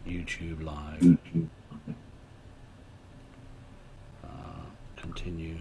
YouTube live. Continue.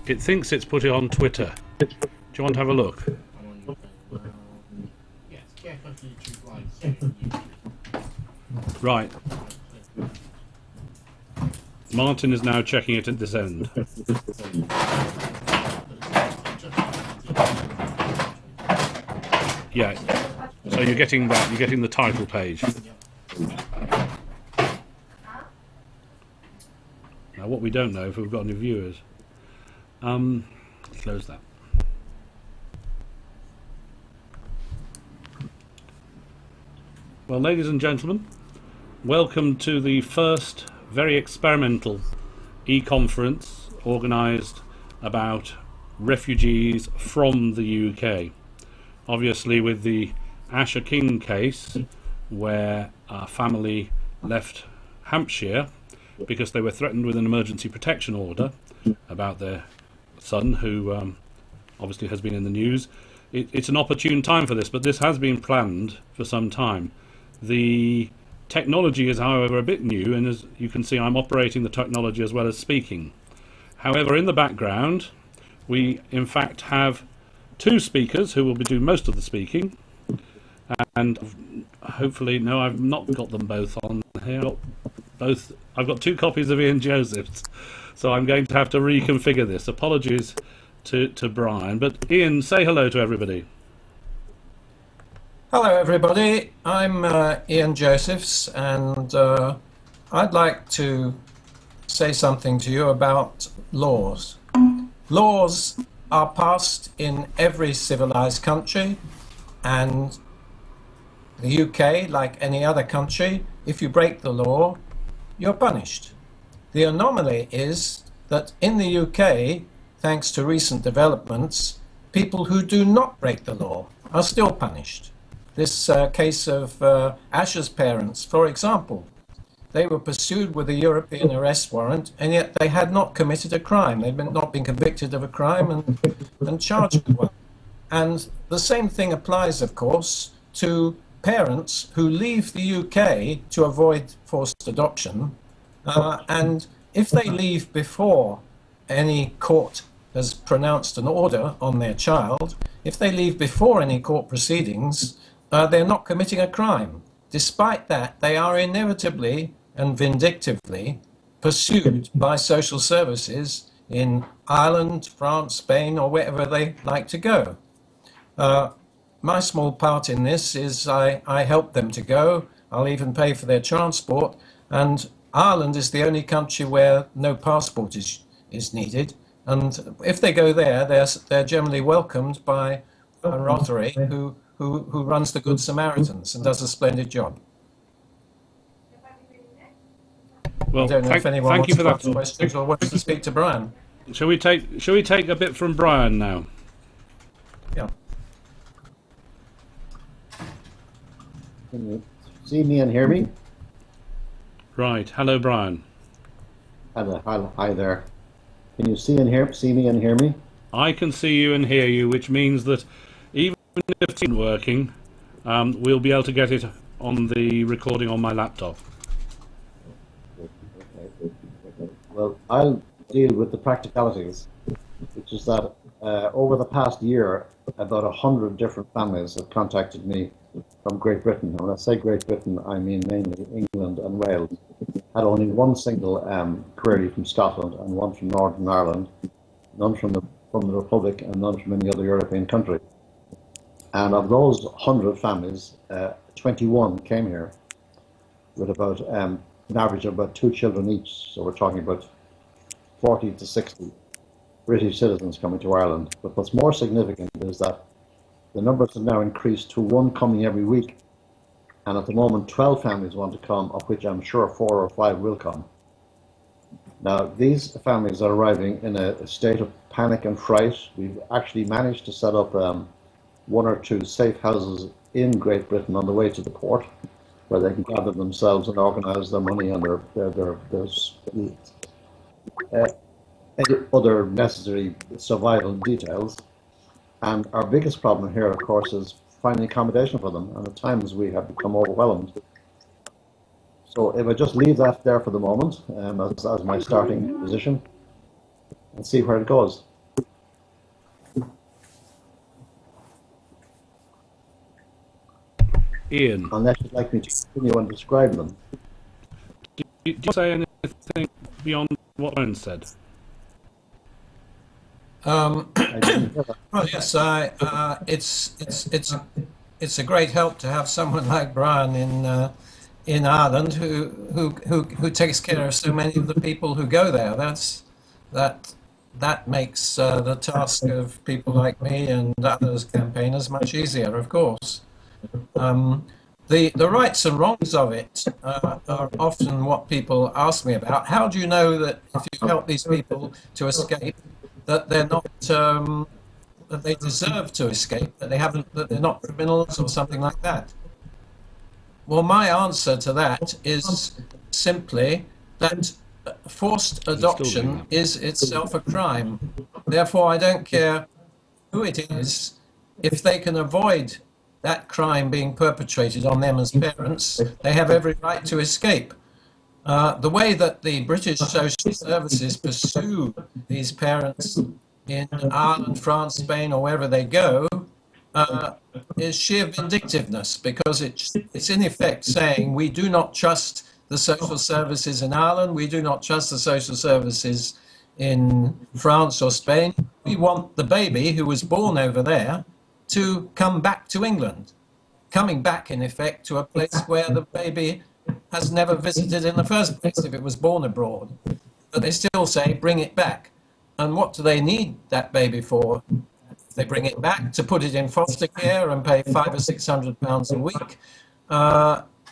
It thinks it's put it on Twitter. Do you want to have a look? Right. Martin is now checking it at this end. Yeah. So you're getting that. You're getting the title page. Now, what we don't know if we've got any viewers. Close that. Well, ladies and gentlemen, welcome to the first very experimental e-conference organised about refugees from the UK. Obviously, with the Asher King case, where a family left Hampshire because they were threatened with an emergency protection order about their son, who obviously has been in the news. It's an opportune time for this, but this has been planned for some time. The technology is, however, a bit new, and as you can see, I'm operating the technology as well as speaking. However, in the background, we in fact have two speakers who will be doing most of the speaking, and hopefully, no, I've not got them both on here. I've got two copies of Ian Joseph's, so I'm going to have to reconfigure this. Apologies to Brian, but Ian, say hello to everybody. Hello everybody, I'm Ian Josephs, and I'd like to say something to you about laws. Laws are passed in every civilized country, and the UK, like any other country, if you break the law, you're punished. The anomaly is that in the UK, thanks to recent developments, people who do not break the law are still punished. This case of Asher's parents, for example, they were pursued with a European arrest warrant, and yet they had not committed a crime. They'd not been convicted of a crime and charged with one. And the same thing applies, of course, to parents who leave the UK to avoid forced adoption. And if they leave before any court has pronounced an order on their child, if they leave before any court proceedings, they're not committing a crime. Despite that, they are inevitably and vindictively pursued by social services in Ireland, France, Spain, or wherever they like to go. My small part in this is I help them to go. I'll even pay for their transport. And Ireland is the only country where no passport is needed. And if they go there, they're generally welcomed by Rothery, who runs the Good Samaritans and does a splendid job. Well, I don't know if anyone wants to ask questions or wants to speak to Brian. Shall we take a bit from Brian now? Yeah. Can you see me and hear me? Right. Hello, Brian. Hi there. Can you see me and hear me? I can see you and hear you, which means that even if it's not working, we'll be able to get it on the recording on my laptop. Well, I'll deal with the practicalities, which is that over the past year, about 100 different families have contacted me from Great Britain. And when I say Great Britain, I mean mainly England and Wales. Had only one single query from Scotland and one from Northern Ireland, none from the Republic and none from any other European country. And of those 100 families, 21 came here. with about an average of about 2 children each. So we're talking about 40 to 60 British citizens coming to Ireland. But what's more significant is that the numbers have now increased to 1 coming every week. And at the moment, 12 families want to come, of which I'm sure 4 or 5 will come. Now, these families are arriving in a state of panic and fright. We've actually managed to set up 1 or 2 safe houses in Great Britain on the way to the port, where they can gather themselves and organise their money and their other necessary survival details. And our biggest problem here, of course, is finding accommodation for them. And at times we have become overwhelmed. So if I just leave that there for the moment as my starting position and see where it goes. Ian, Unless you'd like me to continue and describe them. do you say anything beyond what Owen said? Well, yes, it's a great help to have someone like Brian in Ireland who takes care of so many of the people who go there. That makes the task of people like me and others campaigners much easier, of course. The rights and wrongs of it are often what people ask me about. How do you know that if you help these people to escape, that they're not that they deserve to escape, that they're not criminals or something like that? Well, my answer to that is simply that forced adoption is itself a crime. Therefore, I don't care who it is. If they can avoid that crime being perpetrated on them as parents, they have every right to escape. The way that the British social services pursue these parents in Ireland, France, Spain, or wherever they go, is sheer vindictiveness, because it's in effect saying we do not trust the social services in Ireland, we do not trust the social services in France or Spain. We want the baby who was born over there to come back to England, coming back in effect to a place where the baby has never visited in the first place if it was born abroad. But they still say bring it back. And what do they need that baby for? They bring it back to put it in foster care and pay £500 or £600 a week,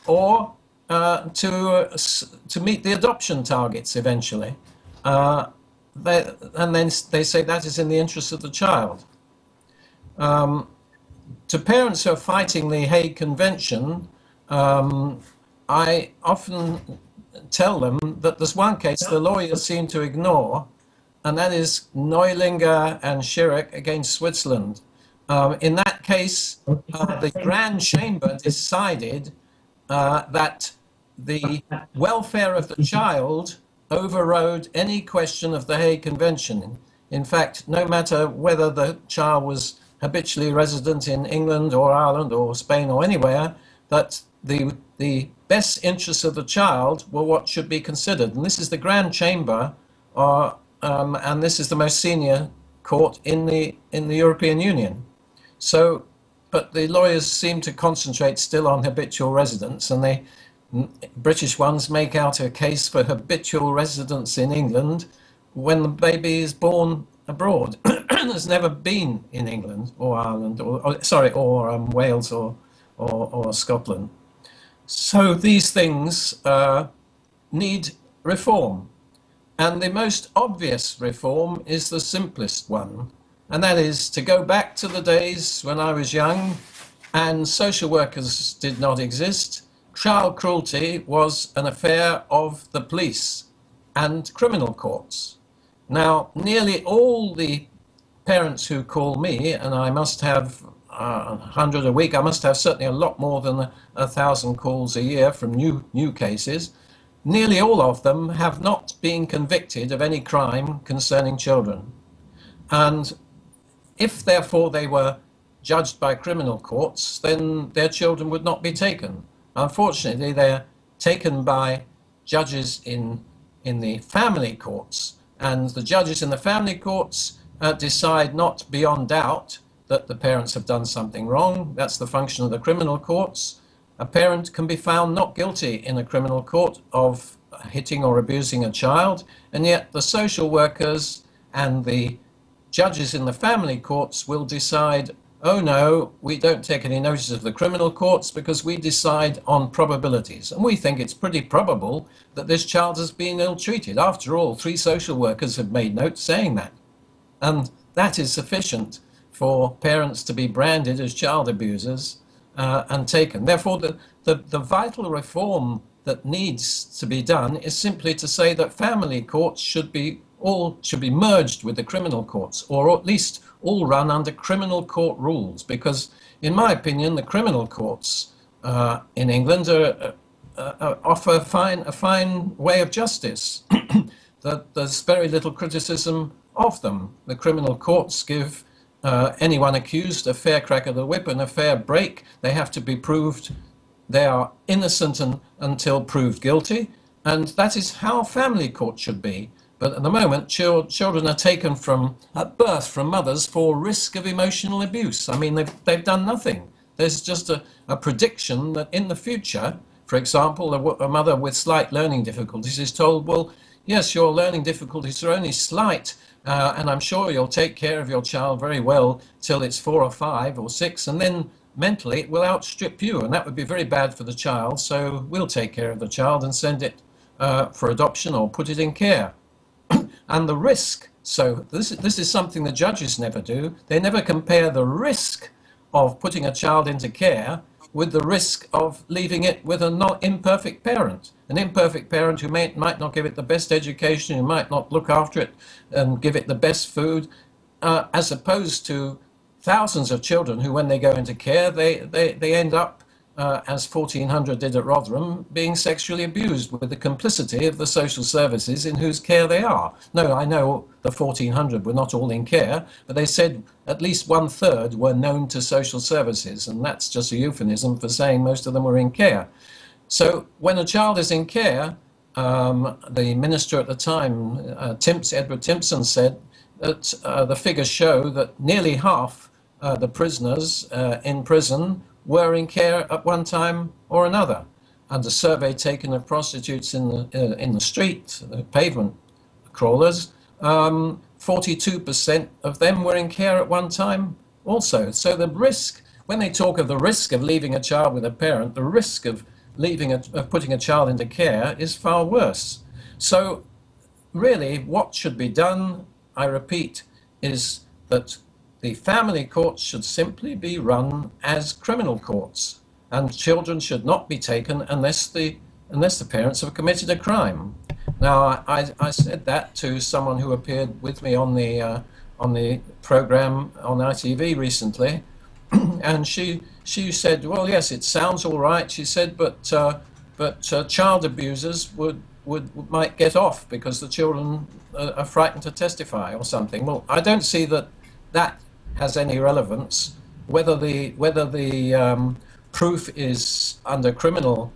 or to meet the adoption targets eventually. And then they say that is in the interest of the child. To parents who are fighting the Hague Convention, I often tell them that there's one case the lawyers seem to ignore, and that is Neulinger and Schirach against Switzerland. In that case, the Grand Chamber decided that the welfare of the child overrode any question of the Hague Convention. In fact, no matter whether the child was habitually resident in England or Ireland or Spain or anywhere, that the best interests of the child were what should be considered. And this is the Grand Chamber, and this is the most senior court in the European Union. So, but the lawyers seem to concentrate still on habitual residence, and British ones make out a case for habitual residence in England when the baby is born abroad. Has never been in England or Ireland or Wales or Scotland. So these things need reform, and the most obvious reform is the simplest one, and that is to go back to the days when I was young and social workers did not exist. Child cruelty was an affair of the police and criminal courts. Now, nearly all the parents who call me, and I must have 100 a week, I must have certainly a lot more than 1,000 calls a year from new cases, nearly all of them have not been convicted of any crime concerning children. And if therefore they were judged by criminal courts, then their children would not be taken. Unfortunately, they're taken by judges in the family courts, and the judges in the family courts decide not beyond doubt that the parents have done something wrong. That's the function of the criminal courts. a parent can be found not guilty in a criminal court of hitting or abusing a child, and yet the social workers and the judges in the family courts will decide, oh no, we don't take any notice of the criminal courts because we decide on probabilities. And we think it's pretty probable that this child has been ill-treated. After all, 3 social workers have made notes saying that. And that is sufficient for parents to be branded as child abusers and taken. Therefore, the vital reform that needs to be done is simply to say that family courts should be merged with the criminal courts, or at least all run under criminal court rules, because in my opinion the criminal courts in England offer a fine way of justice. That there's very little criticism of them. The criminal courts give anyone accused a fair crack of the whip and a fair break. They have to be proved they are innocent until proved guilty, and that is how family court should be. But at the moment, children are taken at birth from mothers for risk of emotional abuse. I mean, they've done nothing. There's just a prediction that in the future, for example, a mother with slight learning difficulties is told, well, yes, your learning difficulties are only slight, and I'm sure you'll take care of your child very well till it's 4 or 5 or 6, and then mentally it will outstrip you, and that would be very bad for the child, so we'll take care of the child and send it for adoption or put it in care. And the risk, so this is something the judges never do. They never compare the risk of putting a child into care with the risk of leaving it with an imperfect parent. An imperfect parent who might not give it the best education, who might not look after it and give it the best food, as opposed to thousands of children who, when they go into care, they end up, as 1400 did at Rothery, being sexually abused with the complicity of the social services in whose care they are. No, I know the 1400 were not all in care, but they said at least 1/3 were known to social services, and that's just a euphemism for saying most of them were in care. So when a child is in care, the minister at the time, Edward Timpson, said that the figures show that nearly half the prisoners in prison were in care at one time or another. And a survey taken of prostitutes in the street, the pavement crawlers, 42% of them were in care at one time also. So the risk, when they talk of the risk of leaving a child with a parent, the risk of putting a child into care is far worse. So really what should be done, I repeat, is that the family courts should simply be run as criminal courts, and children should not be taken unless the parents have committed a crime. Now, I said that to someone who appeared with me on the program on ITV recently, and she said, well, yes, it sounds all right. She said, but child abusers might get off because the children are frightened to testify or something. Well, I don't see that has any relevance. Whether the proof is under criminal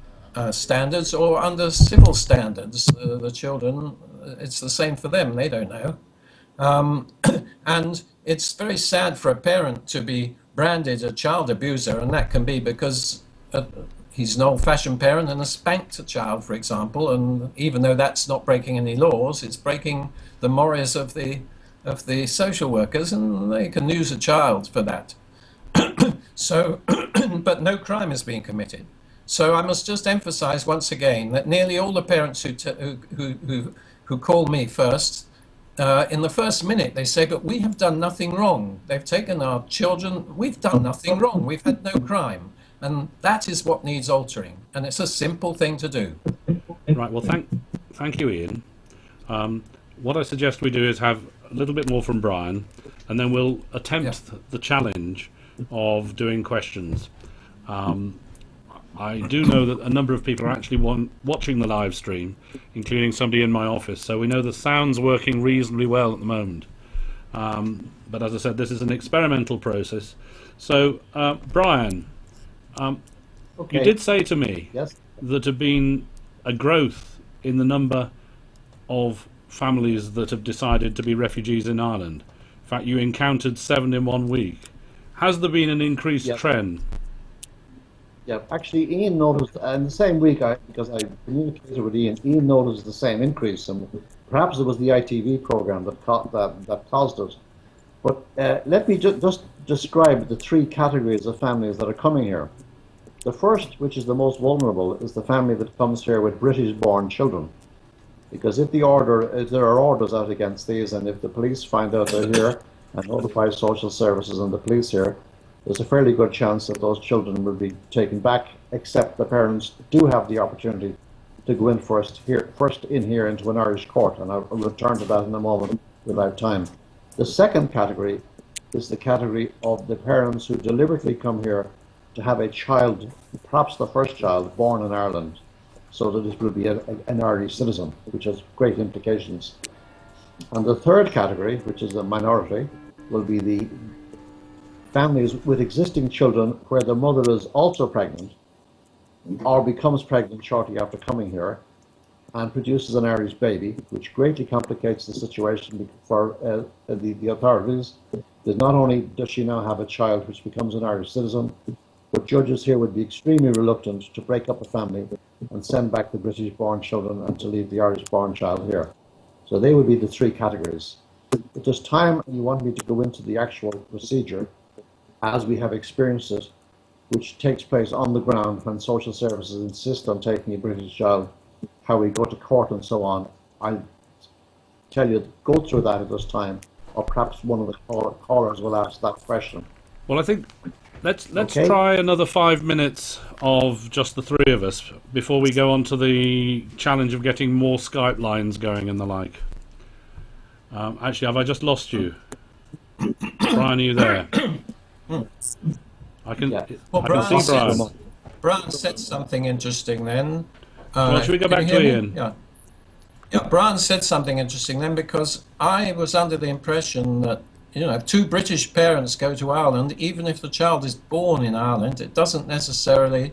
standards or under civil standards, the children, it's the same for them. They don't know. And it's very sad for a parent to be branded a child abuser, and that can be because he's an old-fashioned parent and has spanked a child, for example, and even though that's not breaking any laws, it's breaking the mores of the social workers, and they can use a child for that. So, but no crime is being committed. So I must just emphasize once again that nearly all the parents who call me first, in the first minute they say, but we have done nothing wrong. They've taken our children. We've done nothing wrong. We've had no crime. And that is what needs altering. And it's a simple thing to do. Right, well, thank you, Ian. What I suggest we do is have a little bit more from Brian, and then we'll attempt the challenge of doing questions. I do know that a number of people are actually watching the live stream, including somebody in my office, so we know the sound's working reasonably well at the moment. But as I said, this is an experimental process. So, Brian, Okay. you did say to me Yes. that there had been a growth in the number of families that have decided to be refugees in Ireland. In fact, you encountered 7 in 1 week. Has there been an increased Yes. trend? Yeah, actually, Ian noticed, and the same week, because I communicated with Ian, Ian noticed the same increase, and perhaps it was the ITV program that caused it. But let me just describe the three categories of families that are coming here. The first, which is the most vulnerable, is the family that comes here with British-born children. Because if there are orders out against these, and if the police find out they're here and notify social services and the police here, there's a fairly good chance that those children will be taken back, except the parents do have the opportunity to go in first in here into an Irish court, and I'll return to that in a moment without time. The second category is the category of the parents who deliberately come here to have a child, perhaps the first child, born in Ireland, so that it will be an Irish citizen, which has great implications. And the third category, which is a minority, will be the families with existing children where the mother is also pregnant or becomes pregnant shortly after coming here and produces an Irish baby, which greatly complicates the situation for the authorities. Because not only does she now have a child which becomes an Irish citizen, but judges here would be extremely reluctant to break up a family and send back the British-born children and to leave the Irish-born child here. So they would be the three categories. If there's time and you want me to go into the actual procedure, as we have experienced it, which takes place on the ground when social services insist on taking a British child, how we go to court and so on, I'll tell you, go through that at this time, or perhaps one of the callers will ask that question. Well, I think let's try another 5 minutes of just the three of us before we go on to the challenge of getting more Skype lines going and the like. Actually, have I just lost you? Brian, are you there? I can see Brian. Brian said something interesting then. Well, should we go back to Ian? Yeah, Brian said something interesting then, because I was under the impression that, you know, if two British parents go to Ireland, even if the child is born in Ireland, it doesn't necessarily,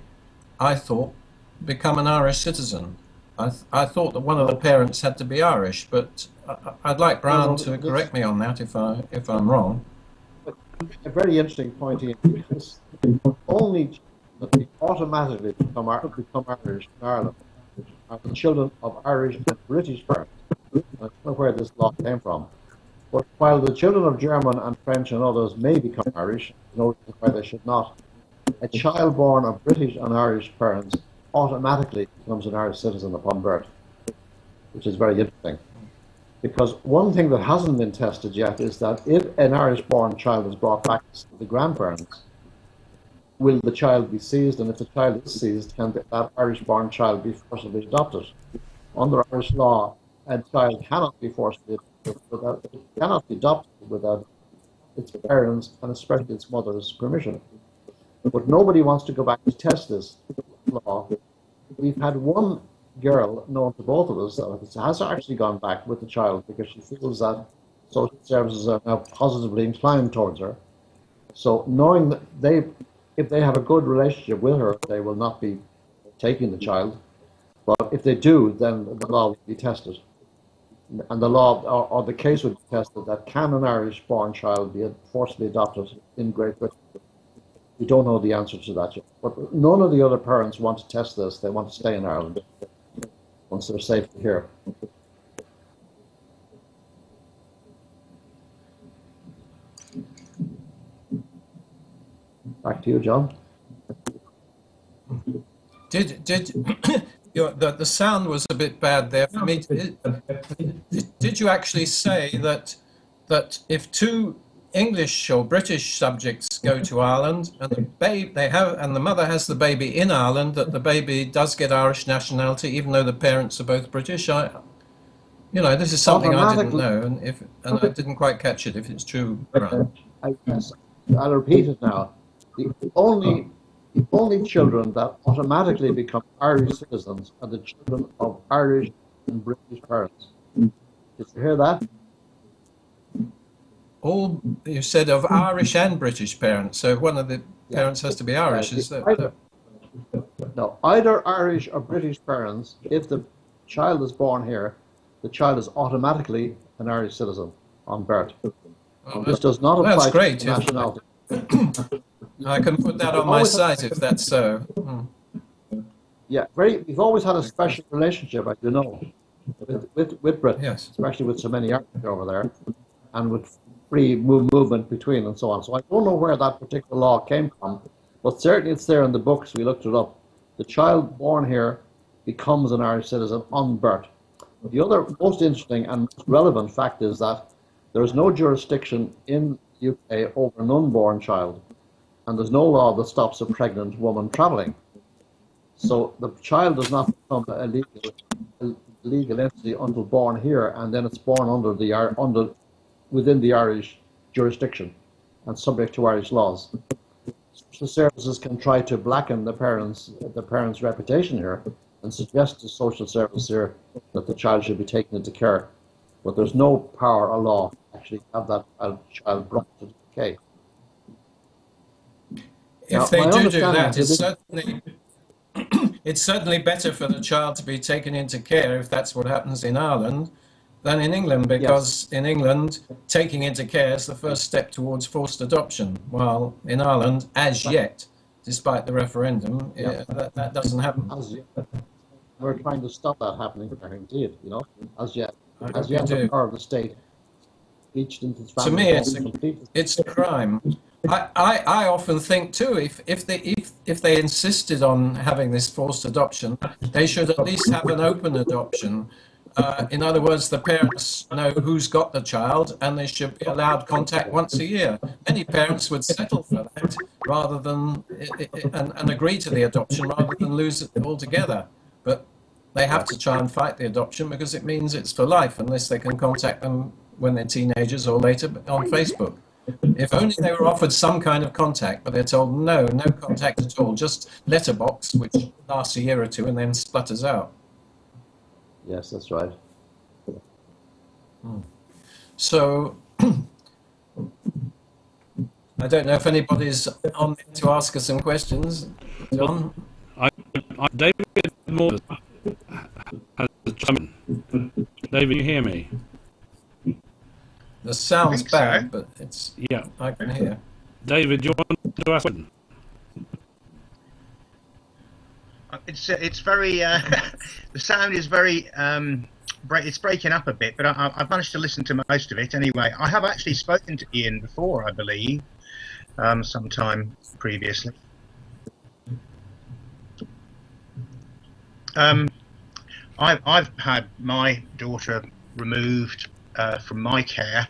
I thought, become an Irish citizen. I thought that one of the parents had to be Irish, but I'd like Brian to correct me on that if I'm wrong. A very interesting point here, because only automatically become Irish in Ireland are the children of Irish and British parents. I don't know where this law came from. But while the children of German and French and others may become Irish, no reason why they should not, a child born of British and Irish parents automatically becomes an Irish citizen upon birth, which is very interesting. Because one thing that hasn't been tested yet is that if an Irish-born child is brought back to the grandparents, will the child be seized? And if the child is seized, can that Irish-born child be forcibly adopted? Under Irish law, a child cannot be forcibly adopted without its parents and especially its mother's permission. But nobody wants to go back to test this law. We've had one girl known to both of us that has actually gone back with the child because she feels that social services are now positively inclined towards her. So knowing that if they have a good relationship with her, they will not be taking the child. But if they do, then the law will be tested. And the law or the case would be tested that can an Irish-born child be forcibly adopted in Great Britain? We don't know the answer to that yet. But none of the other parents want to test this. They want to stay in Ireland once they're safe here. Back to you, John. Did the sound was a bit bad there for me. Did you actually say that if two English or British subjects go to Ireland and the mother has the baby in Ireland, that the baby does get Irish nationality even though the parents are both British? This is something I didn't know, and I didn't quite catch it. If it's true, Brian. I'll repeat it now. The only children that automatically become Irish citizens are the children of Irish and British parents. Did you hear that? All you said of Irish and British parents, so one of the parents has to be Irish. Is that? No, either Irish or British parents. If the child is born here, the child is automatically an Irish citizen on birth. This does not apply to nationality. I can put that on my site if that's so. Mm. Yeah, we've always had a special relationship, as you know, with Britain, Yes. especially with so many Irish over there, and with free movement between and so on. So I don't know where that particular law came from, but certainly it's there in the books. We looked it up. The child born here becomes an Irish citizen on birth. The other most interesting and most relevant fact is that there is no jurisdiction in the UK over an unborn child, and there's no law that stops a pregnant woman travelling. So the child does not become a legal entity until born here, and then it's born within the Irish jurisdiction and subject to Irish laws. Social services can try to blacken the parents' reputation here and suggest to social service here that the child should be taken into care, but there's no power or law to actually have that child brought to the UK. If they do that, it's certainly better for the child to be taken into care if that's what happens in Ireland than in England, because in England, taking into care is the first step towards forced adoption, while in Ireland, as yet, despite the referendum, that doesn't happen. As yet. We're trying to stop that happening there, indeed, you know, as yet I the power of the state reached into its family. To me, it's a crime. I often think too, if they insisted on having this forced adoption, they should at least have an open adoption. In other words, the parents know who's got the child, and they should be allowed contact once a year. Many parents would settle for that rather than and agree to the adoption rather than lose it altogether. But they have to try and fight the adoption because it means it's for life, unless they can contact them when they're teenagers or later on Facebook. If only they were offered some kind of contact, but they're told no contact at all, just letterbox, which lasts a year or two and then splutters out. Yes, that's right. So, I don't know if anybody's on to ask us some questions. John? David Moore has David, you hear me? The sound's bad, but it's I can hear. David, do you want to ask a question? It's very the sound is very it's breaking up a bit, but I've managed to listen to most of it anyway. I have actually spoken to Ian before, I believe, sometime previously. I've had my daughter removed from my care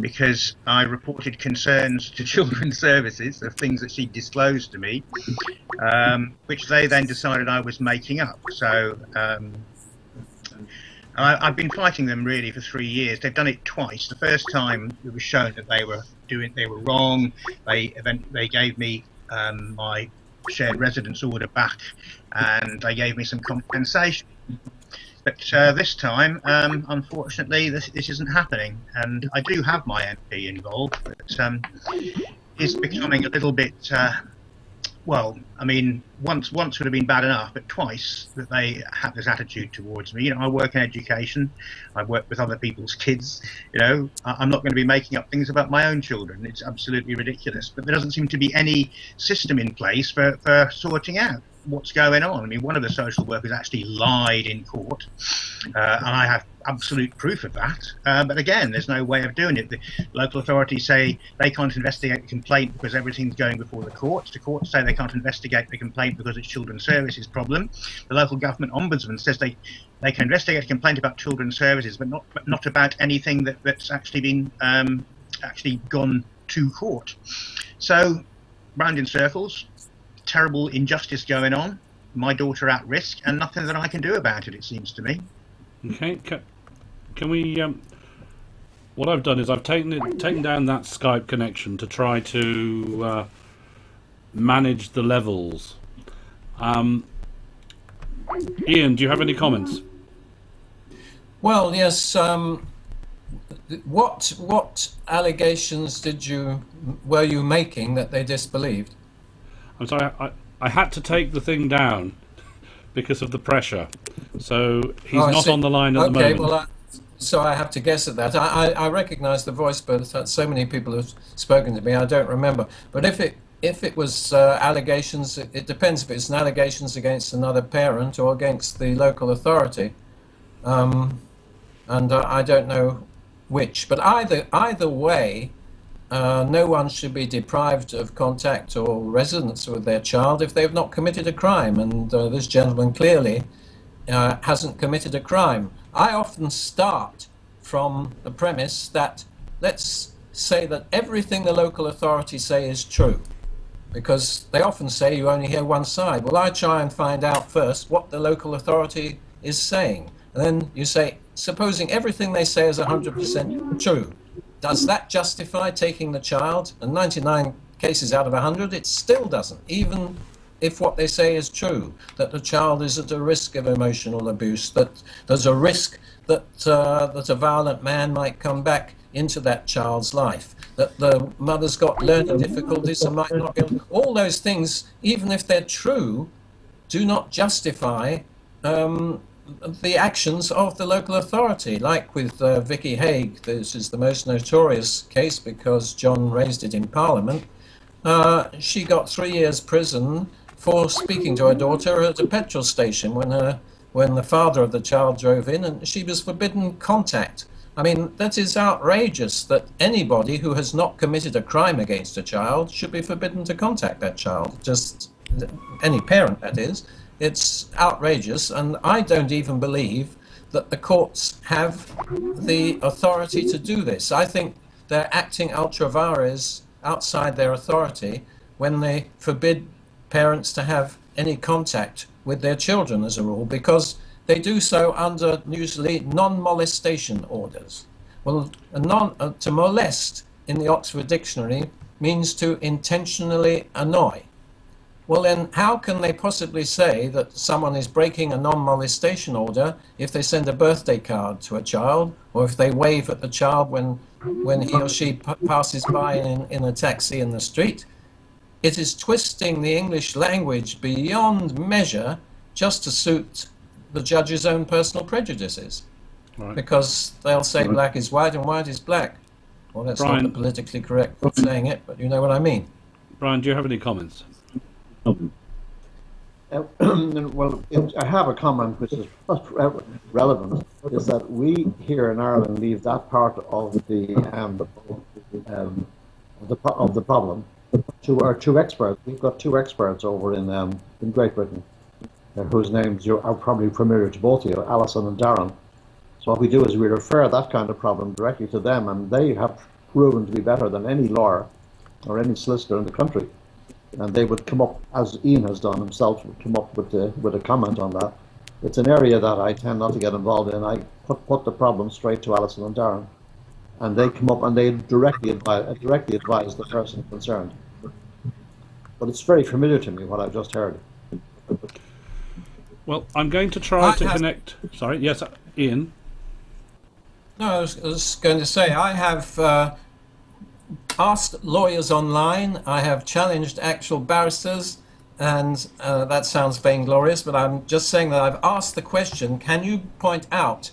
because I reported concerns to Children's Services of things that she disclosed to me, which they then decided I was making up. So I've been fighting them really for 3 years. They've done it twice. The first time it was shown that they were wrong. They gave me my shared residence order back, and they gave me some compensation. But this time, unfortunately, this isn't happening, and I do have my MP involved, but it's becoming a little bit, well, I mean, once would have been bad enough, but twice that they have this attitude towards me. You know, I work in education, I work with other people's kids, you know, I'm not going to be making up things about my own children. It's absolutely ridiculous, but there doesn't seem to be any system in place for sorting out what's going on. I mean, one of the social workers actually lied in court, and I have absolute proof of that. But again, there's no way of doing it. The local authorities say they can't investigate the complaint because everything's going before the courts. The courts say they can't investigate the complaint because it's Children's Services problem. The local government ombudsman says they can investigate a complaint about Children's Services, but not about anything that's actually been actually gone to court. So, round in circles. Terrible injustice going on, my daughter at risk, and nothing that I can do about it, it seems to me. Okay, can we what I've done is I've taken down that Skype connection to try to manage the levels. Ian, do you have any comments? Well, yes. What allegations were you making that they disbelieved? I'm sorry, I had to take the thing down because of the pressure. So he's not on the line at the moment. Okay, well, so I have to guess at that. I recognise the voice, but so many people have spoken to me, I don't remember. But if if it was allegations, it depends if it's an allegations against another parent or against the local authority. And I don't know which, but either way, no one should be deprived of contact or residence with their child if they've not committed a crime, and this gentleman clearly hasn't committed a crime. I often start from the premise that, let's say that everything the local authorities say is true, because they often say you only hear one side. Well, I try and find out first what the local authority is saying, and then you say, supposing everything they say is 100% true, does that justify taking the child? And 99 cases out of 100, it still doesn't, even if what they say is true, that the child is at a risk of emotional abuse, that there's a risk that that a violent man might come back into that child's life, that the mother's got learning difficulties and might not get... All those things, even if they're true, do not justify the actions of the local authority. Like with Vicky Haigh, this is the most notorious case because John raised it in Parliament. She got 3 years prison for speaking to her daughter at a petrol station when the father of the child drove in, and she was forbidden contact. I mean, that is outrageous that anybody who has not committed a crime against a child should be forbidden to contact that child. Just any parent, that is. It's outrageous, and I don't even believe that the courts have the authority to do this. I think they're acting ultra vires outside their authority when they forbid parents to have any contact with their children as a rule, because they do so under usually non-molestation orders. Well, to molest in the Oxford Dictionary means to intentionally annoy. Well then, how can they possibly say that someone is breaking a non-molestation order if they send a birthday card to a child, or if they wave at the child when he or she passes by in a taxi in the street? It is twisting the English language beyond measure just to suit the judge's own personal prejudices. Right. Because they'll say black is white and white is black. Well, that's Brian, not the politically correct way of saying it, but you know what I mean. Brian, do you have any comments? Well, I have a comment which is relevant, is that we here in Ireland leave that part of the problem to our two experts. We've got two experts over in Great Britain, whose names are probably familiar to both of you, Alison and Darren. So what we do is we refer that kind of problem directly to them, and they have proven to be better than any lawyer or any solicitor in the country. And they would come up, as Ian has done himself, would come up with a comment on that. It's an area that I tend not to get involved in. I put the problem straight to Alison and Darren, and they come up and they directly advise the person concerned. But it's very familiar to me what I've just heard. Well, I'm going to try to connect. Sorry, yes, Ian. No, I was going to say, I have asked lawyers online, I have challenged actual barristers, and that sounds vainglorious, but I'm just saying that I've asked the question, can you point out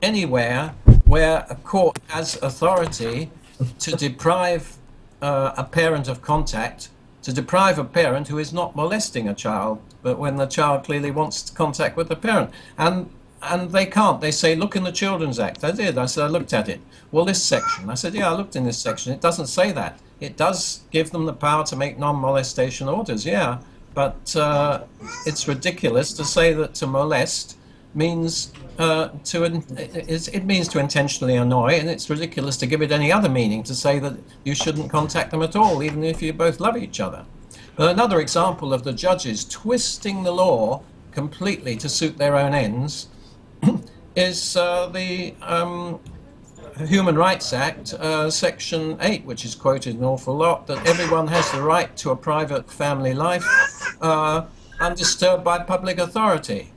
anywhere where a court has authority to deprive a parent of contact, to deprive a parent who is not molesting a child, but when the child clearly wants contact with the parent? And they can't. They say, look in the Children's Act. I did. I said, I looked at it. Well, this section. I said, yeah, I looked in this section. It doesn't say that. It does give them the power to make non-molestation orders, yeah. But it's ridiculous to say that to molest means it means to intentionally annoy, and it's ridiculous to give it any other meaning, to say that you shouldn't contact them at all, even if you both love each other. But another example of the judges twisting the law completely to suit their own ends is the Human Rights Act, Section 8, which is quoted an awful lot, that everyone has the right to a private family life undisturbed by public authority.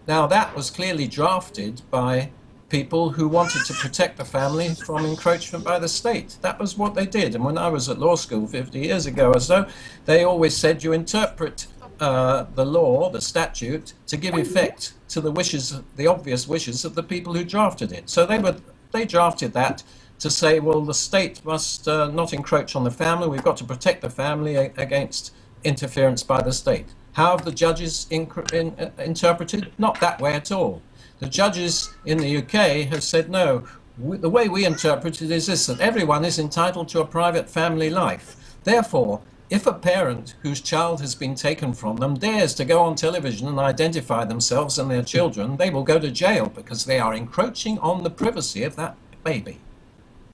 Now, that was clearly drafted by people who wanted to protect the family from encroachment by the state. That was what they did. And when I was at law school 50 years ago or so, they always said you interpret the law, the statute, to give effect to the wishes, the obvious wishes of the people who drafted it. So they drafted that to say, well, the state must not encroach on the family. We've got to protect the family against interference by the state. How have the judges interpreted? Not that way at all. The judges in the UK have said, no, the way we interpret it is this, that everyone is entitled to a private family life. Therefore, if a parent whose child has been taken from them dares to go on television and identify themselves and their children, they will go to jail because they are encroaching on the privacy of that baby.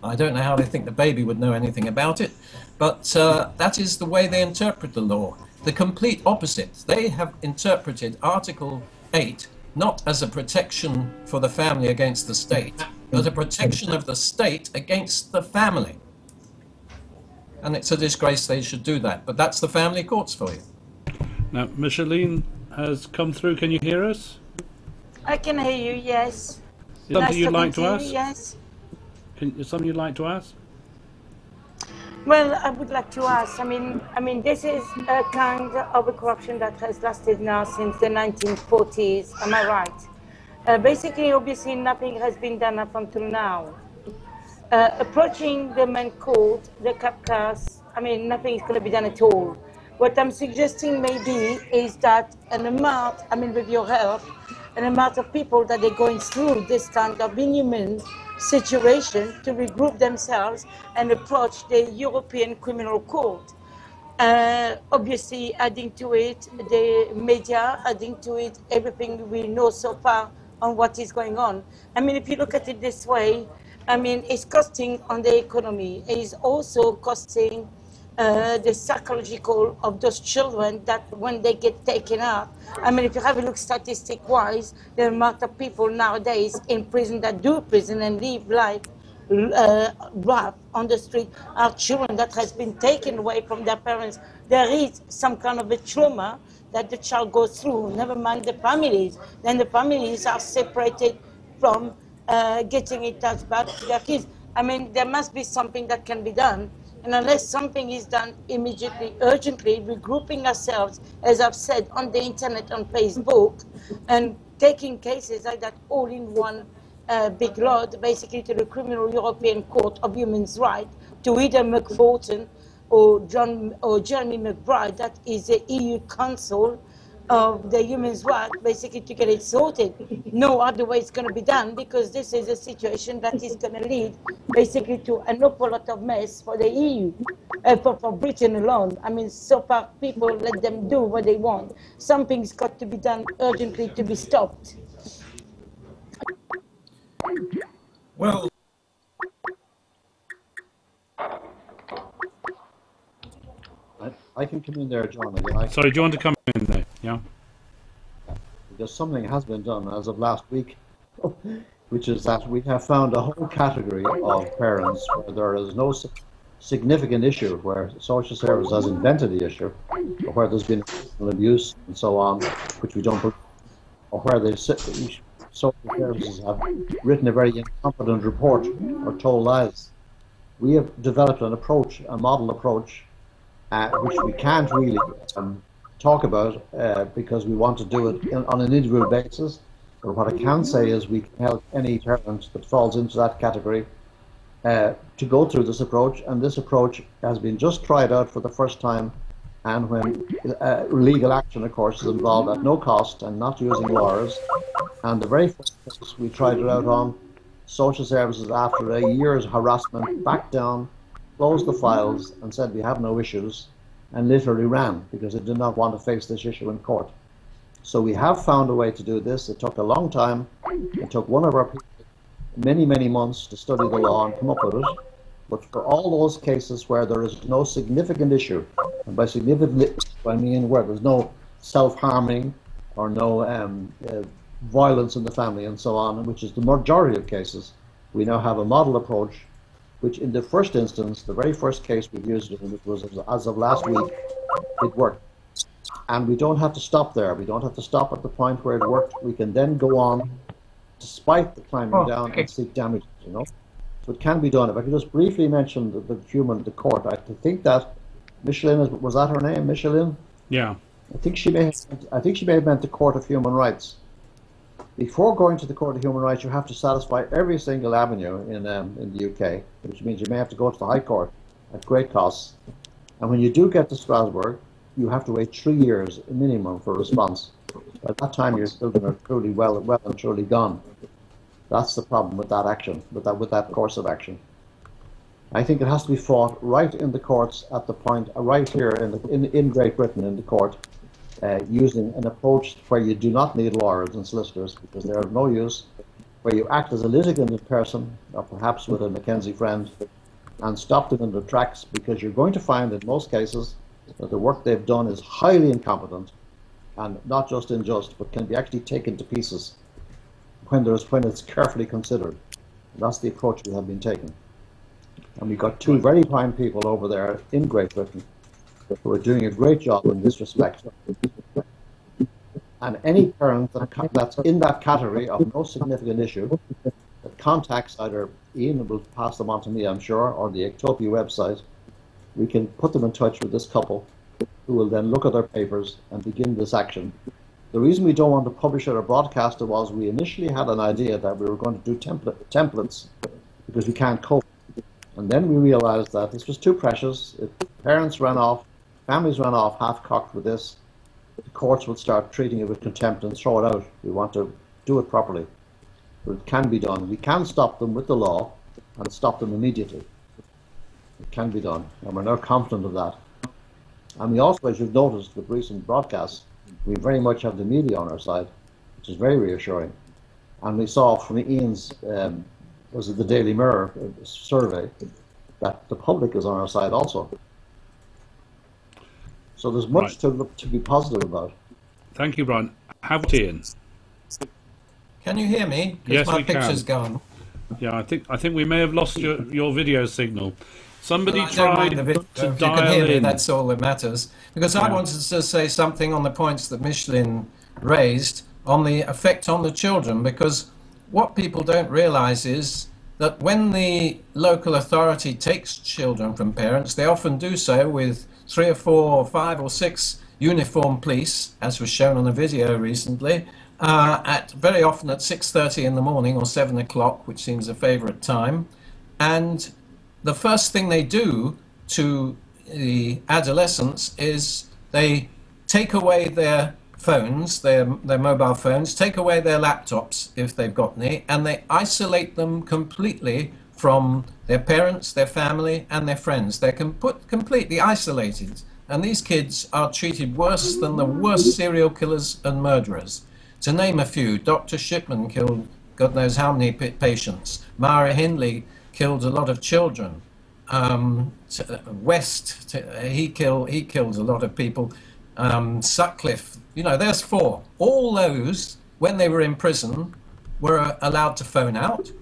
I don't know how they think the baby would know anything about it, but that is the way they interpret the law. The complete opposite. They have interpreted Article 8 not as a protection for the family against the state, but a protection of the state against the family. And it's a disgrace they should do that, but that's the family courts for you. Now, Micheline has come through. Can you hear us? I can hear you, yes. Is something you'd like to ask? Yes. Is something you'd like to ask? Well, I would like to ask, I mean, this is a kind of a corruption that has lasted now since the 1940s, am I right? Basically, obviously, nothing has been done up until now. Approaching the main court, the cap class, I mean, nothing is going to be done at all. What I'm suggesting maybe is that an amount, I mean, with your help, an amount of people that are going through this kind of inhuman situation to regroup themselves and approach the European Criminal Court. Obviously, adding to it the media, adding to it everything we know so far on what is going on. I mean, if you look at it this way, I mean, it's costing on the economy. It's also costing the psychological of those children that when they get taken out. I mean, if you have a look statistic-wise, the amount of people nowadays in prison that do prison and live life rough on the street are children that has been taken away from their parents. There is some kind of a trauma that the child goes through, never mind the families. Then the families are separated from getting it touched back to their kids. I mean, there must be something that can be done. And unless something is done immediately, urgently, regrouping ourselves, as I've said, on the internet, on Facebook, and taking cases like that all in one big lot, basically to the Criminal European Court of Human Rights, to either McForton or Jeremy McBride, that is the EU Council of the human rights, basically to get it sorted. No other way it's going to be done, because this is a situation that is going to lead basically to an awful lot of mess for the EU, for Britain alone. I mean, so far people let them do what they want. Something's got to be done urgently to be stopped. Well, I can come in there, John. Again. Sorry, do you want to come in there? Yeah. Because something has been done as of last week, which is that we have found a whole category of parents where there is no significant issue, where social services has invented the issue, or where there's been abuse and so on, which we don't, or where the social services have written a very incompetent report or told lies. We have developed an approach, a model approach, which we can't really talk about because we want to do it on an individual basis. But what I can say is we can help any parent that falls into that category to go through this approach. And this approach has been just tried out for the first time. And when legal action, of course, is involved at no cost and not using lawyers. And the very first case we tried it out on, social services, after a year's harassment, backed down, closed the files and said we have no issues, and literally ran because they did not want to face this issue in court. So we have found a way to do this. It took a long time. It took one of our people many, many months to study the law and come up with it. But for all those cases where there is no significant issue, and by significant I mean where there's no self-harming or no violence in the family and so on, which is the majority of cases, we now have a model approach which in the first instance, the very first case we used, which was as of last week, it worked. And we don't have to stop there. We don't have to stop at the point where it worked. We can then go on, despite the climbing down, and seek damages, you know. So it can be done. If I could just briefly mention the court, I think that Micheline, was that her name, Micheline? Yeah. I think she may have meant the Court of Human Rights. Before going to the Court of Human Rights, you have to satisfy every single avenue in the UK, which means you may have to go to the High Court at great costs. And when you do get to Strasbourg, you have to wait 3 years minimum for a response. By that time, your children are truly well and truly gone. That's the problem with that action, with that course of action. I think it has to be fought right in the courts at the point, right here in Great Britain in the court, using an approach where you do not need lawyers and solicitors because they are of no use, where you act as a litigant in person, or perhaps with a Mackenzie friend, and stop them in their tracks, because you're going to find in most cases that the work they've done is highly incompetent and not just unjust, but can be actually taken to pieces when it's carefully considered. And that's the approach we have been taking. And we've got two very fine people over there in Great Britain who are doing a great job in this respect. And any parent that's in that category of no significant issue that contacts either Ian, will pass them on to me, I'm sure, or the Ectopia website, we can put them in touch with this couple who will then look at their papers and begin this action. The reason we don't want to publish it or broadcast it was we initially had an idea that we were going to do templates because we can't cope. And then we realized that this was too precious. If parents ran off, families ran off half-cocked with this, the courts would start treating it with contempt and throw it out. We want to do it properly. But it can be done. We can stop them with the law and stop them immediately. It can be done, and we're now confident of that. And we also, as you've noticed with recent broadcasts, we very much have the media on our side, which is very reassuring. And we saw from Ian's, was it the Daily Mirror survey, that the public is on our side also. So there's much to be positive about. Thank you, Brian. Have it, Ian. Can you hear me? Yes, my we picture's can. gone. Yeah, I think we may have lost your video signal. Somebody Well, I don't mind tried the video. to If you can dial hear me, in. that's all that matters. Because I wanted to say something on the points that Michelin raised on the effect on the children, because what people don't realise is that when the local authority takes children from parents, they often do so with 3 or 4 or 5 or 6 uniformed police, as was shown on a video recently, very often at 6:30 in the morning or 7 o'clock, which seems a favourite time. And the first thing they do to the adolescents is they take away their phones, their mobile phones, take away their laptops if they've got any, and they isolate them completely from their parents, their family, and their friends. They're completely isolated. And these kids are treated worse than the worst serial killers and murderers. To name a few, Dr. Shipman killed God knows how many patients. Mara Hindley killed a lot of children. West, he killed a lot of people. Sutcliffe, there's 4. All those, when they were in prison, were allowed to phone out.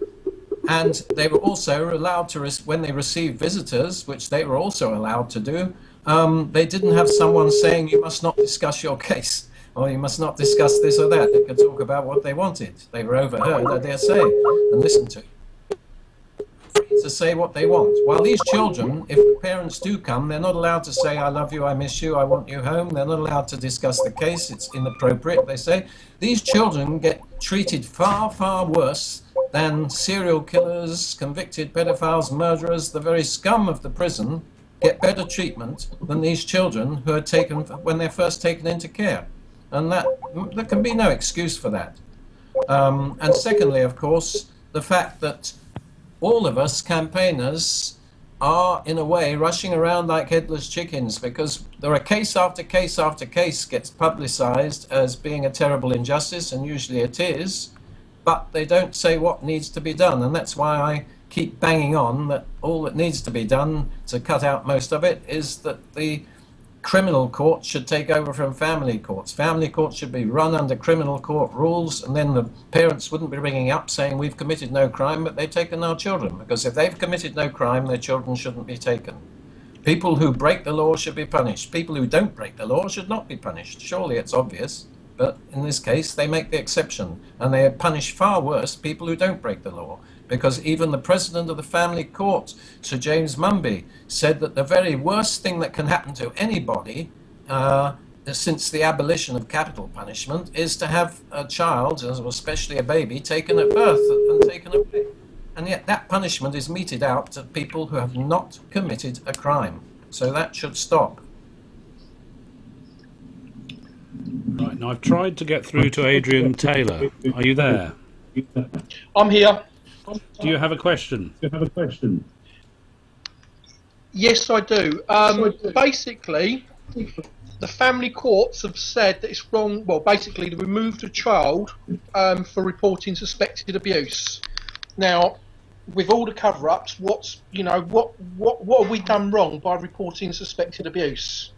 And they were also allowed to, when they received visitors, which they were also allowed to do, they didn't have someone saying, you must not discuss your case, or you must not discuss this or that. They could talk about what they wanted. They were overheard, I dare say, and listened to. Free to say what they want. While these children, if the parents do come, they're not allowed to say, I love you, I miss you, I want you home. They're not allowed to discuss the case. It's inappropriate, they say. These children get treated far, far worse than serial killers, convicted pedophiles, murderers. The very scum of the prison get better treatment than these children who are taken when they're first taken into care. And there can be no excuse for that. And secondly, of course, the fact that all of us campaigners are, in a way, rushing around like headless chickens, because there are case after case after case gets publicized as being a terrible injustice, and usually it is, but they don't say what needs to be done. And that's why I keep banging on that all that needs to be done to cut out most of it is that the criminal courts should take over from family courts. Family courts should be run under criminal court rules, and then the parents wouldn't be ringing up saying we've committed no crime, but they've taken our children. Because if they've committed no crime, their children shouldn't be taken. People who break the law should be punished. People who don't break the law should not be punished. Surely it's obvious, but in this case they make the exception, and they punish far worse people who don't break the law. Because even the president of the family court, Sir James Mumby, said that the very worst thing that can happen to anybody since the abolition of capital punishment, is to have a child, especially a baby, taken at birth and taken away. And yet that punishment is meted out to people who have not committed a crime. So that should stop. Right, now I've tried to get through to Adrian Taylor. Are you there? I'm here. Do you have a question? Yes, I do. Basically, the family courts have said that it's wrong. Well, basically, they removed a child for reporting suspected abuse. Now, with all the cover-ups, what have we done wrong by reporting suspected abuse?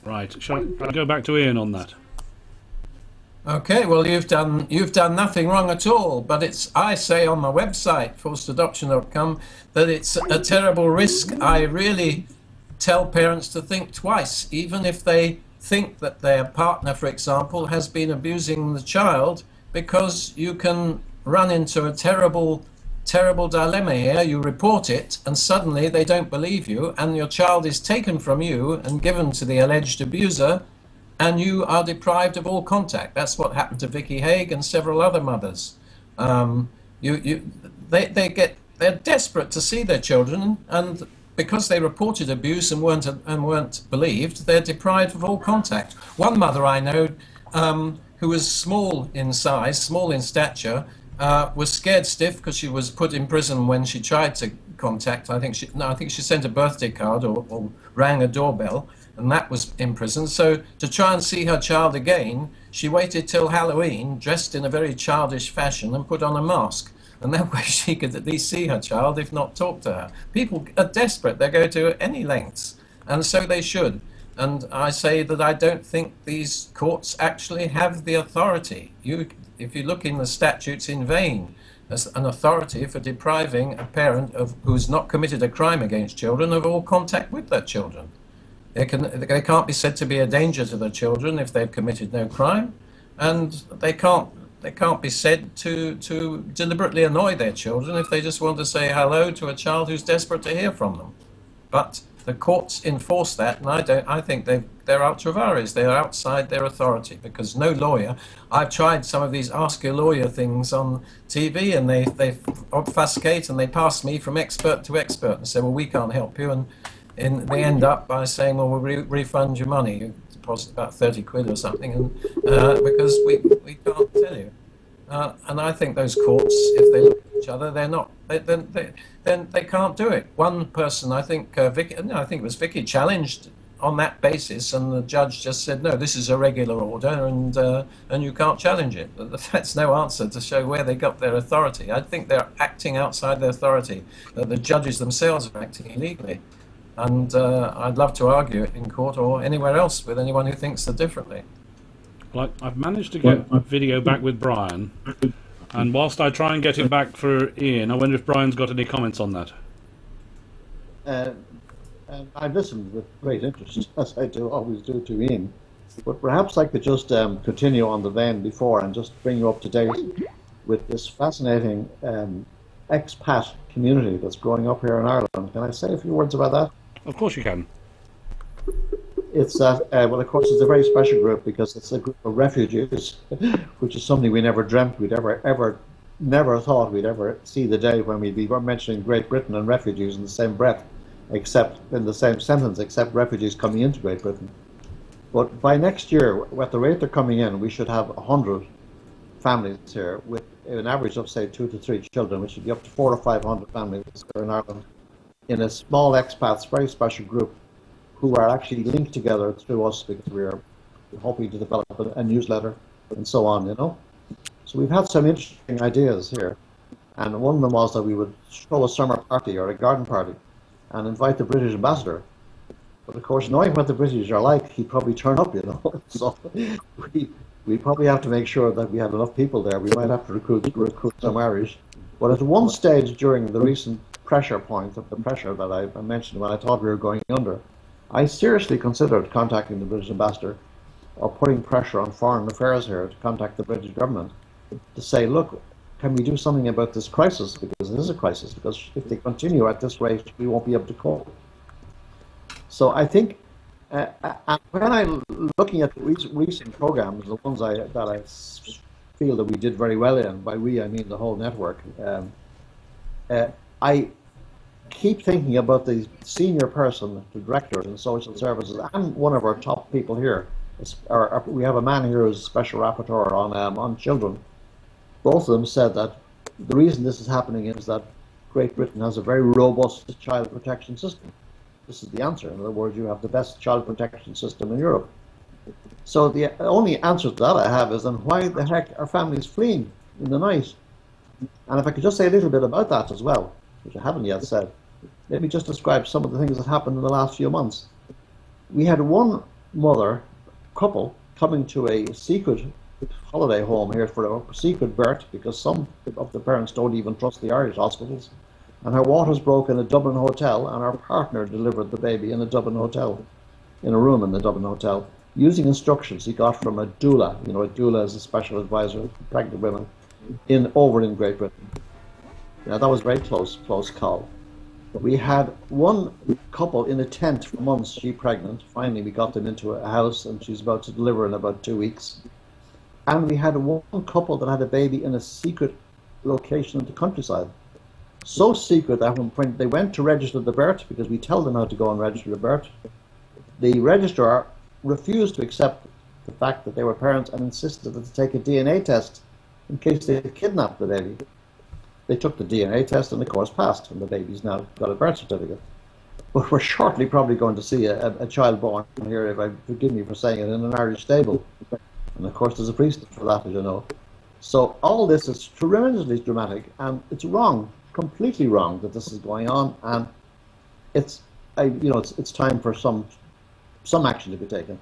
Right, shall I go back to Ian on that? Okay, well, you've done nothing wrong at all, but I say on my website, forcedadoption.com, that it's a terrible risk. I really tell parents to think twice, even if they think that their partner, for example, has been abusing the child, because you can run into a terrible dilemma here. You report it, and suddenly they don't believe you, and your child is taken from you and given to the alleged abuser, and you are deprived of all contact. That's what happened to Vicky Haig and several other mothers. They're desperate to see their children, and because they reported abuse and weren't believed, they're deprived of all contact. One mother I know, who was small in size, small in stature, was scared stiff because she was put in prison when she tried to contact. I think she sent a birthday card or rang a doorbell, and that was in prison. So to try and see her child again, she waited till Halloween, dressed in a very childish fashion, and put on a mask. And that way she could at least see her child, if not talk to her. People are desperate. They go to any lengths, and so they should. And I say that I don't think these courts actually have the authority. If you look in the statutes, in vain as an authority for depriving a parent who's not committed a crime against children of all contact with their children. They can't be said to be a danger to their children if they've committed no crime, and they can't be said to deliberately annoy their children if they just want to say hello to a child who's desperate to hear from them. But the courts enforce that, and I think they're ultra vires. They're outside their authority, because no lawyer. I've tried some of these ask a lawyer things on TV, and they obfuscate, and they pass me from expert to expert and say, well, we can't help you, and they end up by saying, well, we'll refund your money. You deposit about 30 quid or something, and because we can't tell you. And I think those courts, if they look at each other, then they can't do it. One person, I think it was Vicky, challenged on that basis, and the judge just said, no, this is a regular order, and you can't challenge it. That's no answer to show where they got their authority. I think they're acting outside their authority, that the judges themselves are acting illegally. And I'd love to argue it in court or anywhere else with anyone who thinks so differently. Well, I've managed to get a video back with Brian, and whilst I try and get it back for Ian, I wonder if Brian's got any comments on that. I've listened with great interest, as I always do to Ian. But perhaps I could just continue on the vein before and just bring you up to date with this fascinating expat community that's growing up here in Ireland. Can I say a few words about that? Of course you can. It's well, of course, it's a very special group because it's a group of refugees, which is something we never dreamt we'd never thought we'd ever see the day when we'd be mentioning Great Britain and refugees in the same breath, except in the same sentence, except refugees coming into Great Britain. But by next year, at the rate they're coming in, we should have 100 families here with an average of, say, 2 to 3 children, which should be up to 400 or 500 families here in Ireland, in a small expats, very special group, who are actually linked together through us because we're hoping to develop a newsletter and so on, you know. So we've had some interesting ideas here, and one of them was that we would throw a summer party or a garden party and invite the British ambassador. But of course, knowing what the British are like, he'd probably turn up, you know. So we probably have to make sure that we have enough people there. We might have to recruit some Irish. But at one stage during the recent pressure point of the pressure that I mentioned when I thought we were going under, I seriously considered contacting the British ambassador or putting pressure on foreign affairs here to contact the British government to say, look, can we do something about this crisis? Because it is a crisis, because if they continue at this rate, we won't be able to cope. So I think And when I'm looking at recent programs, the ones that I feel that we did very well in, by we I mean the whole network, I keep thinking about the senior person, the director in social services, and one of our top people here. We have a man here who's a special rapporteur on children. Both of them said that the reason this is happening is that Great Britain has a very robust child protection system. This is the answer. In other words, you have the best child protection system in Europe. So the only answer to that I have is, then why the heck are families fleeing in the night? And if I could just say a little bit about that as well, which I haven't yet said, let me just describe some of the things that happened in the last few months. We had one couple coming to a secret holiday home here for a secret birth, because some of the parents don't even trust the Irish hospitals. And her waters broke in a Dublin hotel, and our partner delivered the baby in a Dublin hotel, in a room in the Dublin hotel, using instructions he got from a doula. You know, a doula is a special advisor for pregnant women over in Great Britain. Now, that was a very close call. We had one couple in a tent for months, she pregnant. Finally, we got them into a house, and she's about to deliver in about 2 weeks. And we had one couple that had a baby in a secret location in the countryside. So secret that when they went to register the birth, because we tell them how to go and register the birth, the registrar refused to accept the fact that they were parents and insisted that they take a DNA test in case they had kidnapped the baby. They took the DNA test and of course passed, and the baby's now got a birth certificate. But we're shortly probably going to see a child born here, if I forgive me for saying it, in an Irish stable. And of course there's a precedent for that, as you know. So all this is tremendously dramatic, and it's wrong, completely wrong that this is going on, and it's time for some action to be taken.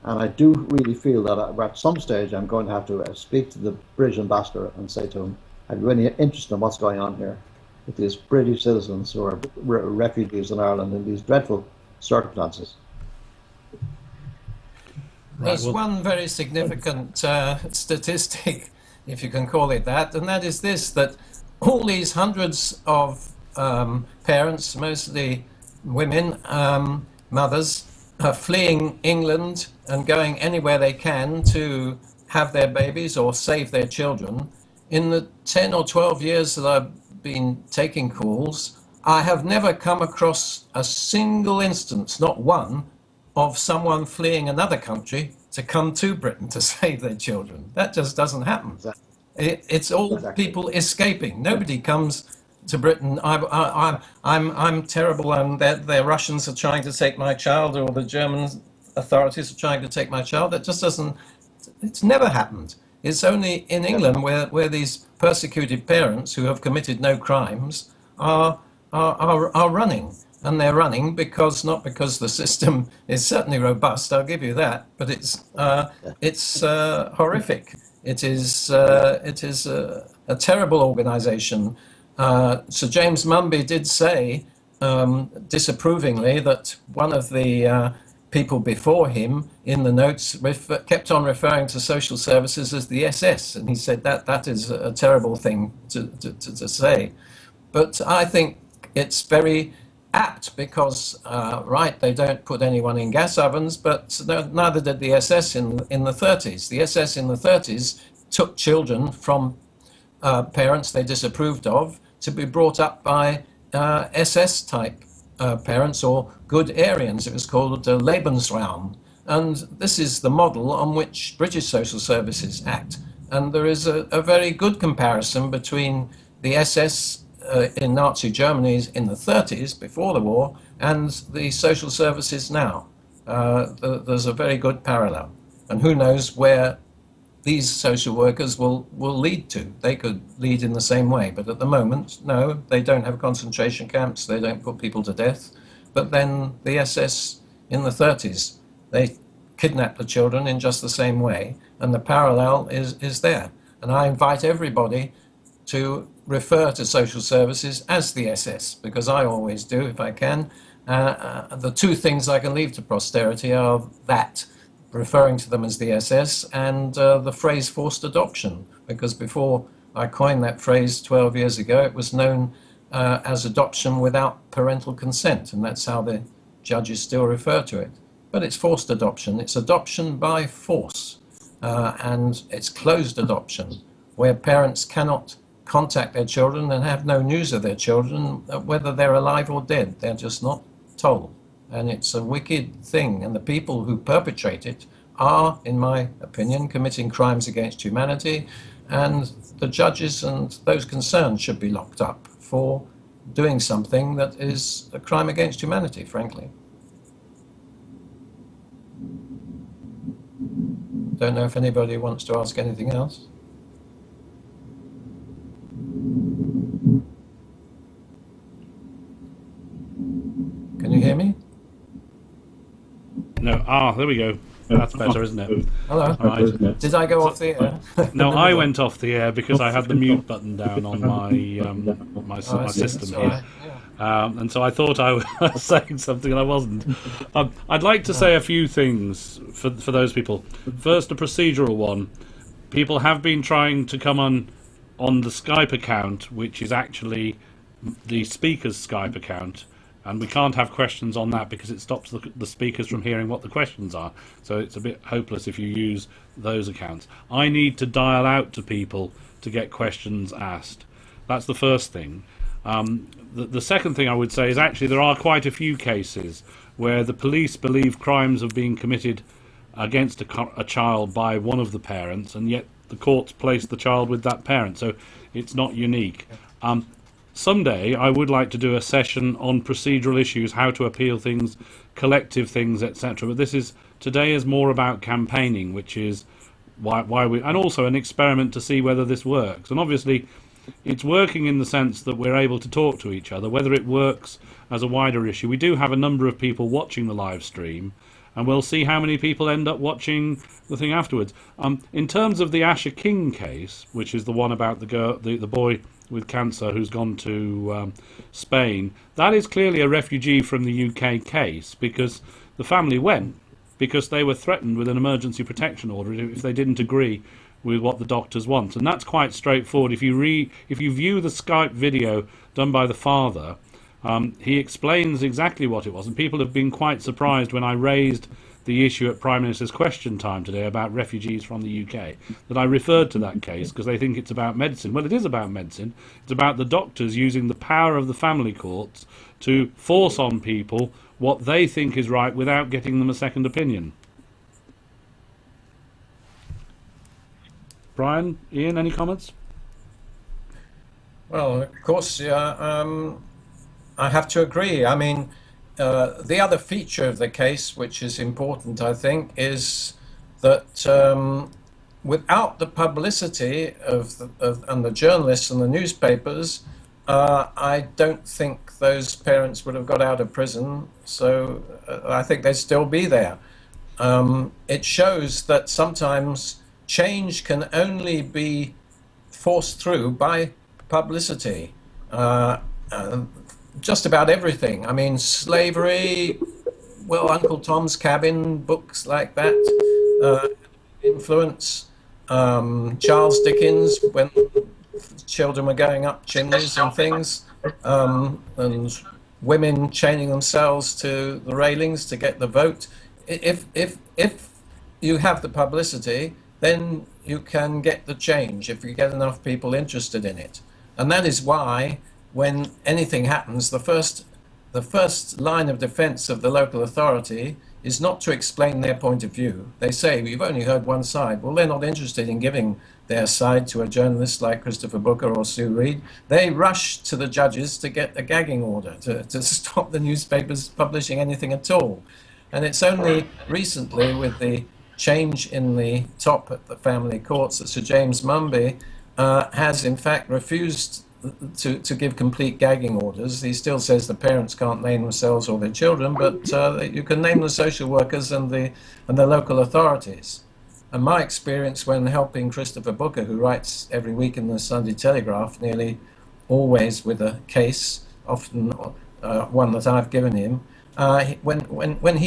And I do really feel that at some stage I'm going to have to speak to the British ambassador and say to him, I'm really interested in what's going on here with these British citizens who are refugees in Ireland in these dreadful circumstances. There's one very significant statistic, if you can call it that, and that is this, that all these hundreds of parents, mostly women, mothers, are fleeing England and going anywhere they can to have their babies or save their children. In the 10 or 12 years that I've been taking calls, I have never come across a single instance, not one, of someone fleeing another country to come to Britain to save their children. That just doesn't happen. It's all people escaping. Nobody comes to Britain. I'm terrible, and the Russians are trying to take my child, or the German authorities are trying to take my child. That just doesn't. It's never happened. It's only in England where these persecuted parents who have committed no crimes are running. And they're running not because the system is certainly robust, I'll give you that, but it's horrific. It is a terrible organisation. Sir James Mumby did say disapprovingly that one of the people before him in the notes kept on referring to social services as the SS, and he said that is a terrible thing to say. But I think it's very apt because, they don't put anyone in gas ovens, but neither did the SS in the 30s. The SS in the 30s took children from parents they disapproved of to be brought up by SS-type parents, or good Aryans. It was called Lebensraum. And this is the model on which British social services act. And there is a very good comparison between the SS in Nazi Germany in the 30s, before the war, and the social services now. There's a very good parallel. And who knows where these social workers will lead to. They could lead in the same way, but at the moment, no, they don't have concentration camps, they don't put people to death. But then the SS in the 30s, they kidnapped the children in just the same way, and the parallel is there. And I invite everybody to refer to social services as the SS, because I always do if I can. The two things I can leave to posterity are that, referring to them as the SS, and the phrase forced adoption, because before I coined that phrase 12 years ago, it was known as adoption without parental consent, and that's how the judges still refer to it. but it's forced adoption. It's adoption by force, and it's closed adoption, where parents cannot contact their children and have no news of their children, whether they're alive or dead. They're just not told. And it's a wicked thing, and the people who perpetrate it are, in my opinion, committing crimes against humanity, and the judges and those concerned should be locked up for doing something that is a crime against humanity, frankly. Don't know if anybody wants to ask anything else. Can you hear me? No. There we go. That's better, isn't it? Hello. Right. Did I go off the air? No, I went off the air because I had the mute button down on my my system here. Right. Yeah. And so I thought I was saying something and I wasn't. I'd like to say a few things for those people. First, a procedural one. People have been trying to come on the Skype account, which is actually the speaker's Skype account, and we can't have questions on that because it stops the speakers from hearing what the questions are. So it's a bit hopeless if you use those accounts. I need to dial out to people to get questions asked. That's the first thing. The second thing I would say is actually there are quite a few cases where the police believe crimes have been committed against a child by one of the parents, and yet the courts place the child with that parent. So it's not unique. Someday I would like to do a session on procedural issues, how to appeal things, collective things, etc. But today is more about campaigning, which is why we, and also an experiment to see whether this works. And obviously it's working in the sense that we're able to talk to each other. Whether it works as a wider issue, we do have a number of people watching the live stream, and we'll see how many people end up watching the thing afterwards. In terms of the Asher King case, which is the one about the boy with cancer who's gone to Spain, that is clearly a refugee from the UK case, because the family went because they were threatened with an emergency protection order if they didn't agree with what the doctors want. And that's quite straightforward. If you view the Skype video done by the father, he explains exactly what it was, and people have been quite surprised when I raised the issue at Prime Minister's Question Time today about refugees from the UK, that I referred to that case because they think it's about medicine. Well, it is about medicine. It's about the doctors using the power of the family courts to force on people what they think is right without getting them a second opinion. Brian, Ian, any comments? Well, of course, I have to agree. I mean, the other feature of the case, which is important, I think, is that without the publicity and the journalists and the newspapers, I don't think those parents would have got out of prison. So I think they'd still be there. It shows that sometimes change can only be forced through by publicity. Just about everything. I mean, slavery, well, Uncle Tom's Cabin, books like that, influence. Charles Dickens, when children were going up chimneys and things, and women chaining themselves to the railings to get the vote. If you have the publicity, then you can get the change if you get enough people interested in it. And that is why when anything happens, the first line of defense of the local authority is not to explain their point of view. They say, we've only heard one side. Well, they're not interested in giving their side to a journalist like Christopher Booker or Sue Reed. They rush to the judges to get a gagging order, to stop the newspapers publishing anything at all. And it's only recently, with the change in the top at the family courts, that Sir James Mumby has in fact refused to give complete gagging orders. He still says the parents can't name themselves or their children, but you can name the social workers and the local authorities. And my experience when helping Christopher Booker, who writes every week in the Sunday Telegraph, nearly always with a case, often one that I've given him, when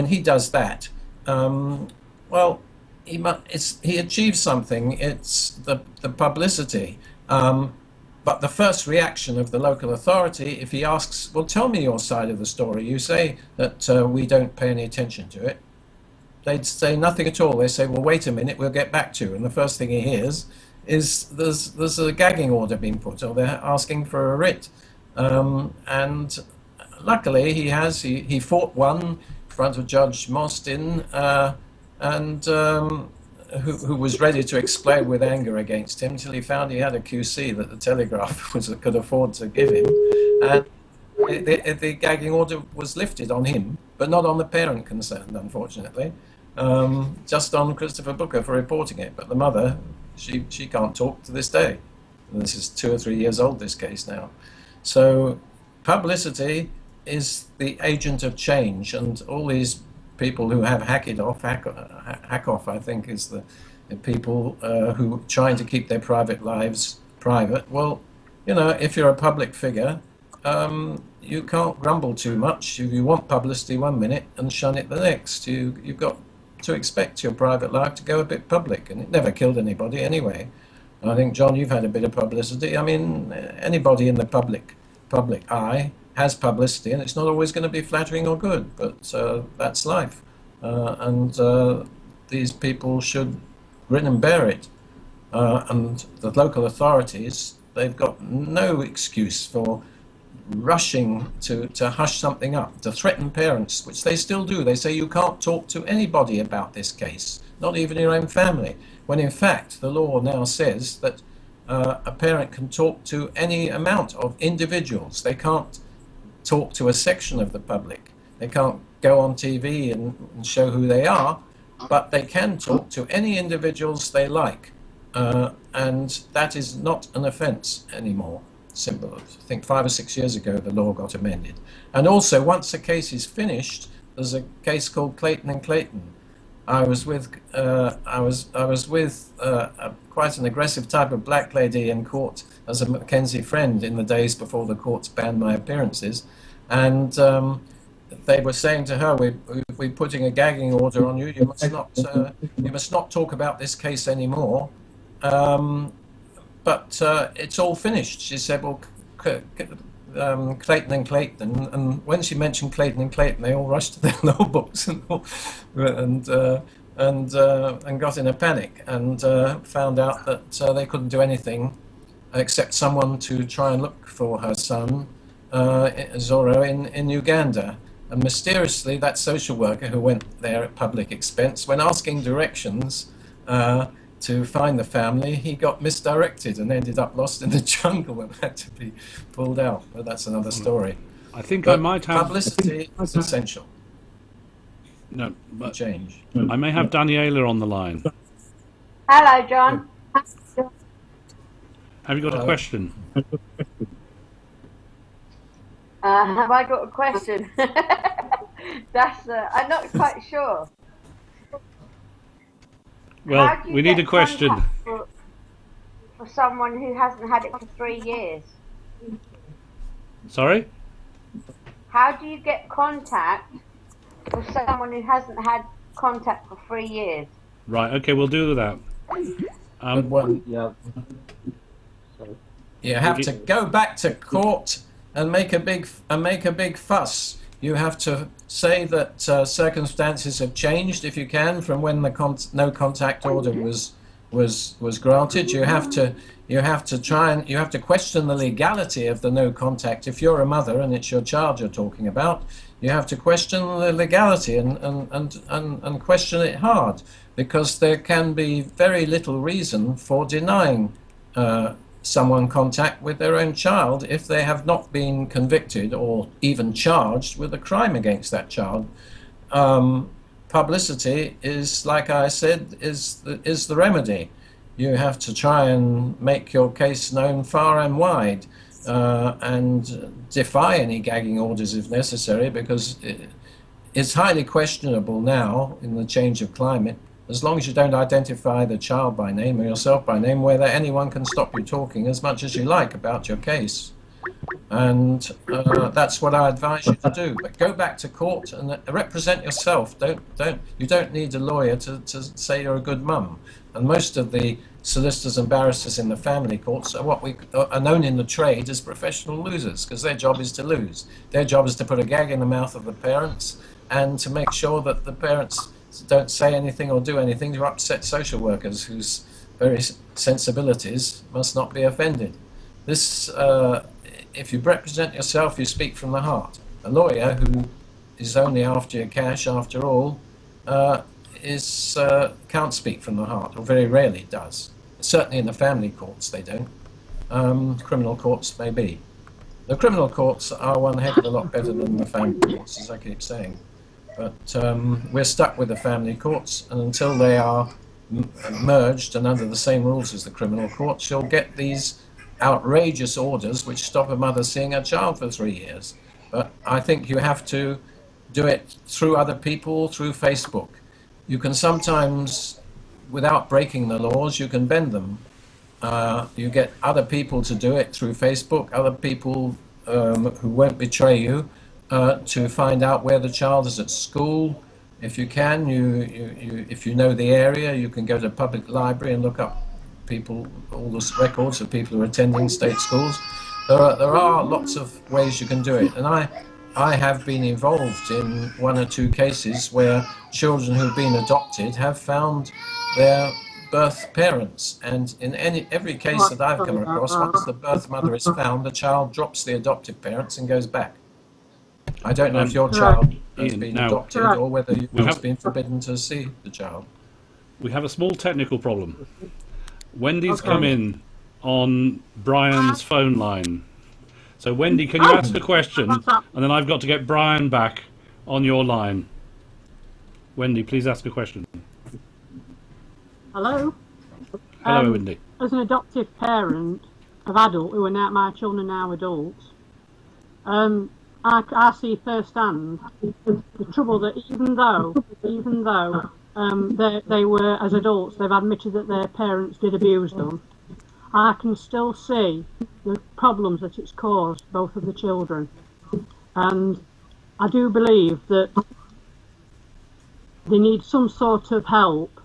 he does that, well, he achieves something. It's the publicity. but the first reaction of the local authority, if he asks, well, tell me your side of the story, you say that we don't pay any attention to it. They'd say nothing at all. They say, well, wait a minute, we'll get back to you. And the first thing he hears is there's a gagging order being put, or they're asking for a writ. And luckily he fought one in front of Judge Mostyn, who was ready to explode with anger against him till he found he had a QC that the Telegraph could afford to give him. And the gagging order was lifted on him, but not on the parent concerned, unfortunately. Just on Christopher Booker for reporting it. But the mother, she can't talk to this day. And this is 2 or 3 years old, this case now. So publicity is the agent of change, and all these people who have hack off, I think, is the people who are trying to keep their private lives private. Well, you know, if you're a public figure, you can't grumble too much. If you want publicity one minute and shun it the next, you've got to expect your private life to go a bit public, and it never killed anybody anyway. I think, John, you've had a bit of publicity. I mean, anybody in the public eye has publicity, and it's not always going to be flattering or good, but that's life. And these people should grin and bear it. And the local authorities, they've got no excuse for rushing to hush something up, to threaten parents, which they still do. They say you can't talk to anybody about this case, not even your own family, when in fact the law now says that a parent can talk to any amount of individuals. They can't talk to a section of the public. They can't go on TV and show who they are, but they can talk to any individuals they like, and that is not an offence anymore. Simple. I think 5 or 6 years ago the law got amended. And also, once a case is finished, there's a case called Clayton and Clayton. I was with quite an aggressive type of black lady in court as a Mackenzie friend in the days before the courts banned my appearances, and they were saying to her, we're putting a gagging order on you. You must not talk about this case anymore. But it's all finished. She said, well, Clayton and Clayton, and when she mentioned Clayton and Clayton, they all rushed to their law books and got in a panic, and found out that they couldn't do anything except someone to try and look for her son, Zorro, in Uganda. And mysteriously, that social worker who went there at public expense, when asking directions to find the family, he got misdirected and ended up lost in the jungle and had to be pulled out. But that's another story. I think I might have... Publicity is essential. No, but change. I may have Daniela on the line. Hello, John. Have you got a question? Have I got a question? That's I'm not quite sure. Well, we need a question. For someone who hasn't had it for 3 years. Sorry? How do you get contact with someone who hasn't had contact for 3 years? Right, okay, we'll do that. You have to go back to court and make a big fuss. You have to say that circumstances have changed, if you can, from when the no contact order was granted. You have to question the legality of the no contact. If you're a mother and it's your child you're talking about, you have to question the legality and question it hard, because there can be very little reason for denying someone contact with their own child if they have not been convicted or even charged with a crime against that child. Publicity is, like I said, is the remedy. You have to try and make your case known far and wide, and defy any gagging orders if necessary, because it's highly questionable now in the change of climate, as long as you don't identify the child by name or yourself by name, whether anyone can stop you talking as much as you like about your case. And that's what I advise you to do. But go back to court and represent yourself. You don't need a lawyer to say you're a good mum. And most of the solicitors and barristers in the family courts are what we are known in the trade as professional losers, because their job is to lose. Their job is to put a gag in the mouth of the parents and to make sure that the parents don't say anything or do anything to upset social workers whose very sensibilities must not be offended. This, if you represent yourself, you speak from the heart. A lawyer who is only after your cash, after all, can't speak from the heart, or very rarely does. Certainly in the family courts they don't. Criminal courts maybe. The criminal courts are one heck of a lot better than the family courts, as I keep saying. But we're stuck with the family courts, and until they are merged and under the same rules as the criminal courts, you'll get these outrageous orders which stop a mother seeing her child for 3 years. But I think you have to do it through other people, through Facebook. You can sometimes, without breaking the laws, you can bend them. You get other people to do it through Facebook, other people who won't betray you, to find out where the child is at school. If you can, if you know the area, you can go to a public library and look up people, all the records of people who are attending state schools. There are lots of ways you can do it, and I have been involved in 1 or 2 cases where children who've been adopted have found their birth parents, and in every case that I've come across, once the birth mother is found, the child drops the adoptive parents and goes back. I don't know if your child has been adopted or whether you've been forbidden to see the child. We have a small technical problem. Wendy's come in on Brian's phone line. So Wendy, can you ask the question, and then I've got to get Brian back on your line. Wendy, please ask a question. Hello. Hello, Wendy. As an adoptive parent of adult who are now my children are now adults, I see firsthand the trouble that even though they were as adults, they've admitted that their parents did abuse them. I can still see the problems that it's caused both of the children, and I do believe that they need some sort of help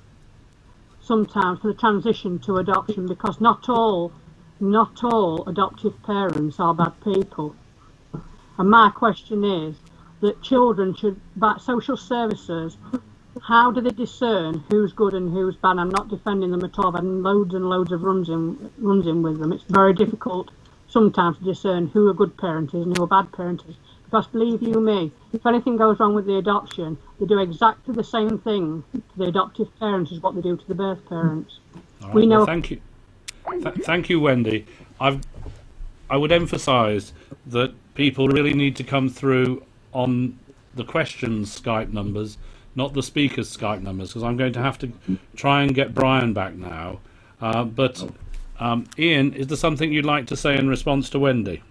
sometimes for the transition to adoption, because not all adoptive parents are bad people. And my question is that children should, by social services, how do they discern who's good and who's bad? I'm not defending them at all. I've had loads and loads of runs in with them. It's very difficult sometimes to discern who a good parent is and who a bad parent is. Because believe you me, if anything goes wrong with the adoption, they do exactly the same thing to the adoptive parents as what they do to the birth parents. Right, we know. Well, thank you. Thank you, Wendy. I would emphasise that people really need to come through on the questions Skype numbers, not the speakers Skype numbers, because I'm going to have to try and get Brian back now. Ian, is there something you'd like to say in response to Wendy?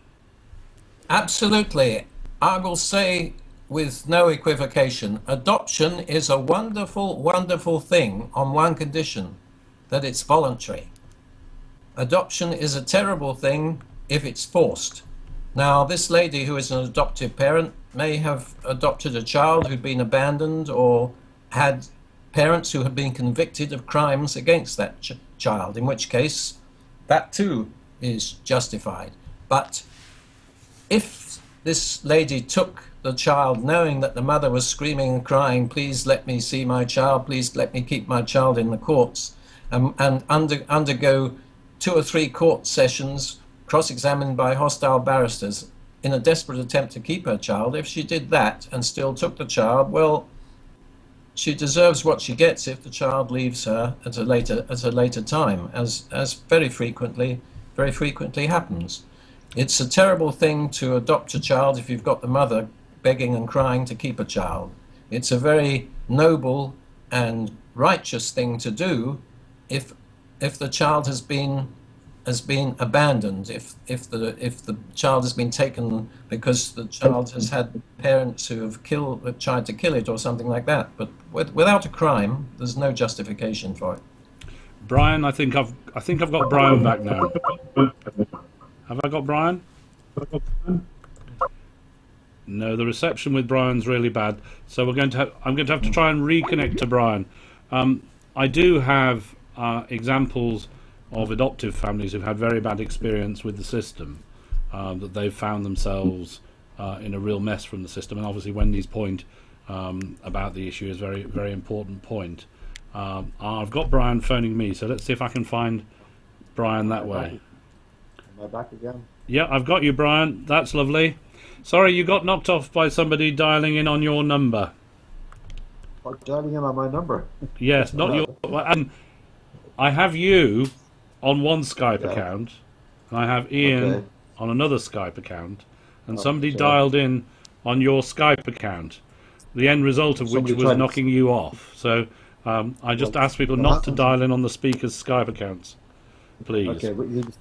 Absolutely. I will say with no equivocation, adoption is a wonderful, wonderful thing on one condition, that it's voluntary. Adoption is a terrible thing if it's forced. Now, this lady who is an adoptive parent may have adopted a child who'd been abandoned or had parents who had been convicted of crimes against that child, in which case that too is justified. But if this lady took the child knowing that the mother was screaming and crying, please let me see my child, please let me keep my child in the courts, and undergo 2 or 3 court sessions cross-examined by hostile barristers in a desperate attempt to keep her child, if she did that and still took the child, well, she deserves what she gets if the child leaves her at a later time, as very frequently happens. It's a terrible thing to adopt a child if you've got the mother begging and crying to keep a child. It's a very noble and righteous thing to do if the child has been abandoned, if the child has been taken because the child has had parents who have tried to kill it or something like that. But without a crime, there's no justification for it. Brian, I think I've got Brian back now. Have I got Brian? No, the reception with Brian's really bad, so I'm going to have to try and reconnect to Brian. I do have examples of adoptive families who've had very bad experience with the system, that they've found themselves in a real mess from the system. And obviously Wendy's point about the issue is a very, very important point. I've got Brian phoning me, so let's see if I can find Brian that way. Am I back again? Yeah, I've got you, Brian. That's lovely. Sorry, you got knocked off by somebody dialing in on your number. Oh, dialing in on my number? Yes, not your... I have you on one Skype account, and I have Ian on another Skype account, and somebody dialed in on your Skype account, the end result of which was knocking you off. So I just ask people not to dial in on the speaker's Skype accounts, please. Okay,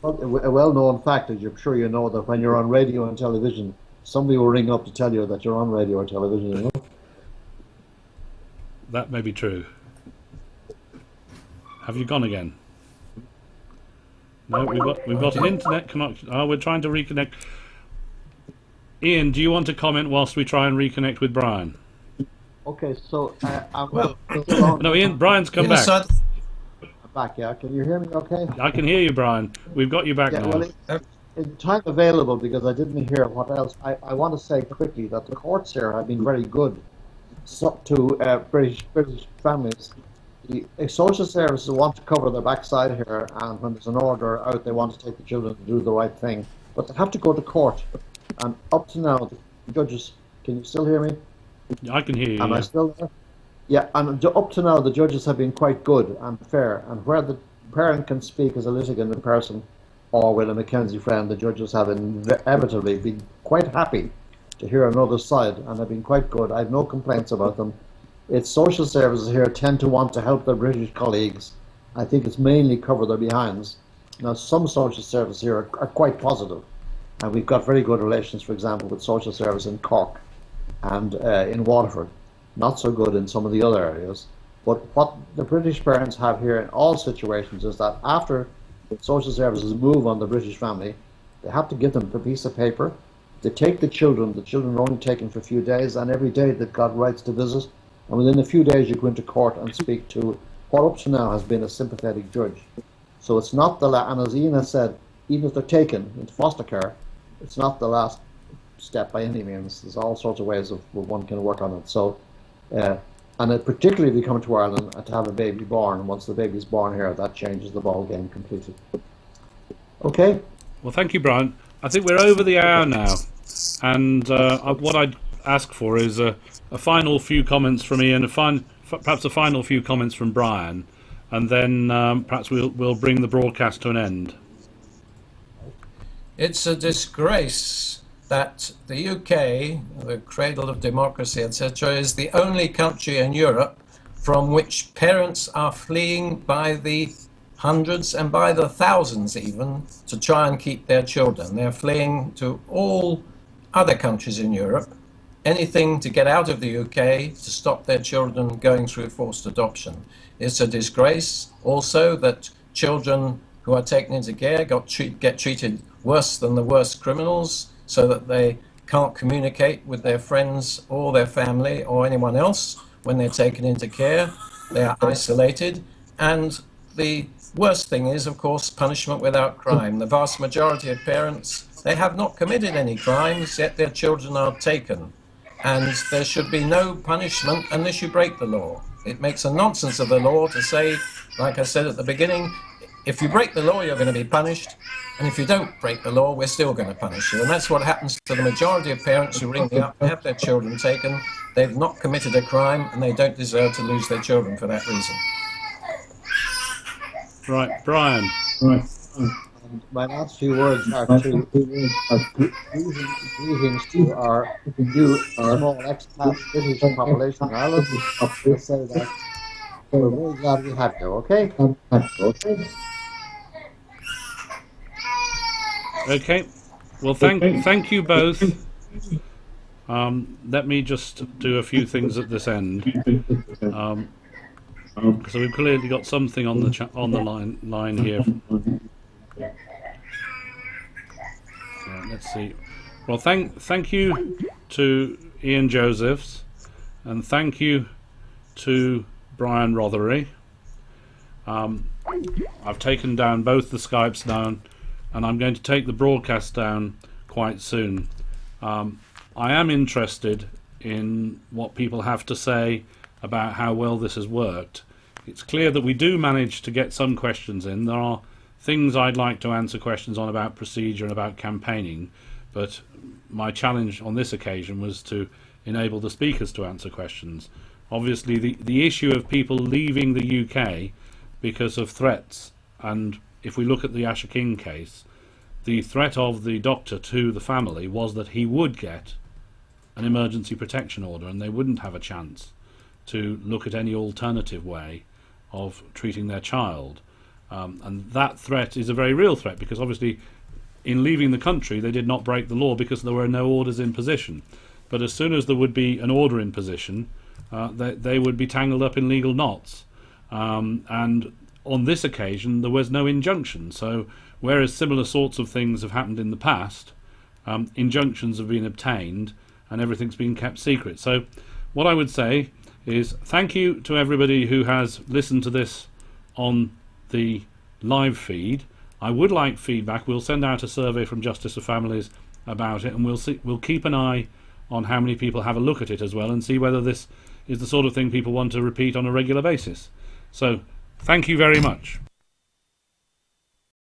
but a well-known fact, as I'm sure you know, that when you're on radio and television, somebody will ring up to tell you that you're on radio or television, you know? That may be true. Have you gone again? No, we've got an internet connection. Oh, we're trying to reconnect. Ian, do you want to comment whilst we try and reconnect with Brian? Okay, so no, Ian, Brian's come back. I'm back, yeah. Can you hear me okay? I can hear you, Brian. We've got you back now. Well, in time available, because I didn't hear what else, I want to say quickly that the courts here have been very good to British families. The social services want to cover their backside here, and when there's an order out, they want to take the children to do the right thing. But they have to go to court. And up to now, the judges, can you still hear me? I can hear you. Am I still there? Yeah, and up to now, the judges have been quite good and fair. And where the parent can speak as a litigant in person or with a Mackenzie friend, the judges have inevitably been quite happy to hear another side and have been quite good. I have no complaints about them. It's social services here tend to want to help their British colleagues. I think it's mainly cover their behinds. Now, some social services here are quite positive, and we've got very good relations, for example, with social service in Cork and in Waterford. Not so good in some of the other areas. But what the British parents have here in all situations is that after social services move on the British family, they have to give them a piece of paper. They take the children are only taken for a few days, and every day they've got rights to visit. And within a few days you go into court and speak to what up to now has been a sympathetic judge. So it's not and as Ian has said, even if they're taken into foster care, it's not the last step by any means. There's all sorts of ways of one can work on it. So, and it particularly if you come to Ireland to have a baby born, once the baby's born here, that changes the ball game completely. Okay? Well, thank you, Brian. I think we're over the hour now, and what I'd ask for is a final few comments from Ian, perhaps a final few comments from Brian, and then perhaps we'll bring the broadcast to an end. It's a disgrace that the UK, the cradle of democracy, etc., is the only country in Europe from which parents are fleeing by the hundreds and by the thousands even to try and keep their children. They're fleeing to all other countries in Europe, anything to get out of the UK to stop their children going through forced adoption. It's a disgrace also that children who are taken into care get treated worse than the worst criminals, so that they can't communicate with their friends or their family or anyone else when they're taken into care. They are isolated, and the worst thing is, of course, punishment without crime. The vast majority of parents, they have not committed any crimes, yet their children are taken. And there should be no punishment unless you break the law. It makes a nonsense of the law to say, like I said at the beginning, if you break the law, you're going to be punished. And if you don't break the law, we're still going to punish you. And that's what happens to the majority of parents who ring me up and have their children taken. They've not committed a crime, and they don't deserve to lose their children for that reason. Right, Brian. Right. My last few words are to greetings to our new small expat British population in Ireland. To say that we're very glad we have you, okay? Okay. Well, thank you both. Let me just do a few things at this end. So we've clearly got something on the line here. Let's see. Well, thank you to Ian Josephs, and thank you to Brian Rothery. I've taken down both the Skypes down, and I'm going to take the broadcast down quite soon. I am interested in what people have to say about how well this has worked. It's clear that we do manage to get some questions in. There are things I'd like to answer questions on about procedure and about campaigning, but my challenge on this occasion was to enable the speakers to answer questions. Obviously the issue of people leaving the UK because of threats, and if we look at the Asher King case, the threat of the doctor to the family was that he would get an emergency protection order and they wouldn't have a chance to look at any alternative way of treating their child. And that threat is a very real threat, because obviously in leaving the country they did not break the law because there were no orders in position. But as soon as there would be an order in position, they would be tangled up in legal knots. And on this occasion there was no injunction. So whereas similar sorts of things have happened in the past, injunctions have been obtained and everything's been kept secret. So what I would say is thank you to everybody who has listened to this on the live feed. I would like feedback. We'll send out a survey from Justice for Families about it, and we'll keep an eye on how many people have a look at it as well, and see whether this is the sort of thing people want to repeat on a regular basis. So thank you very much.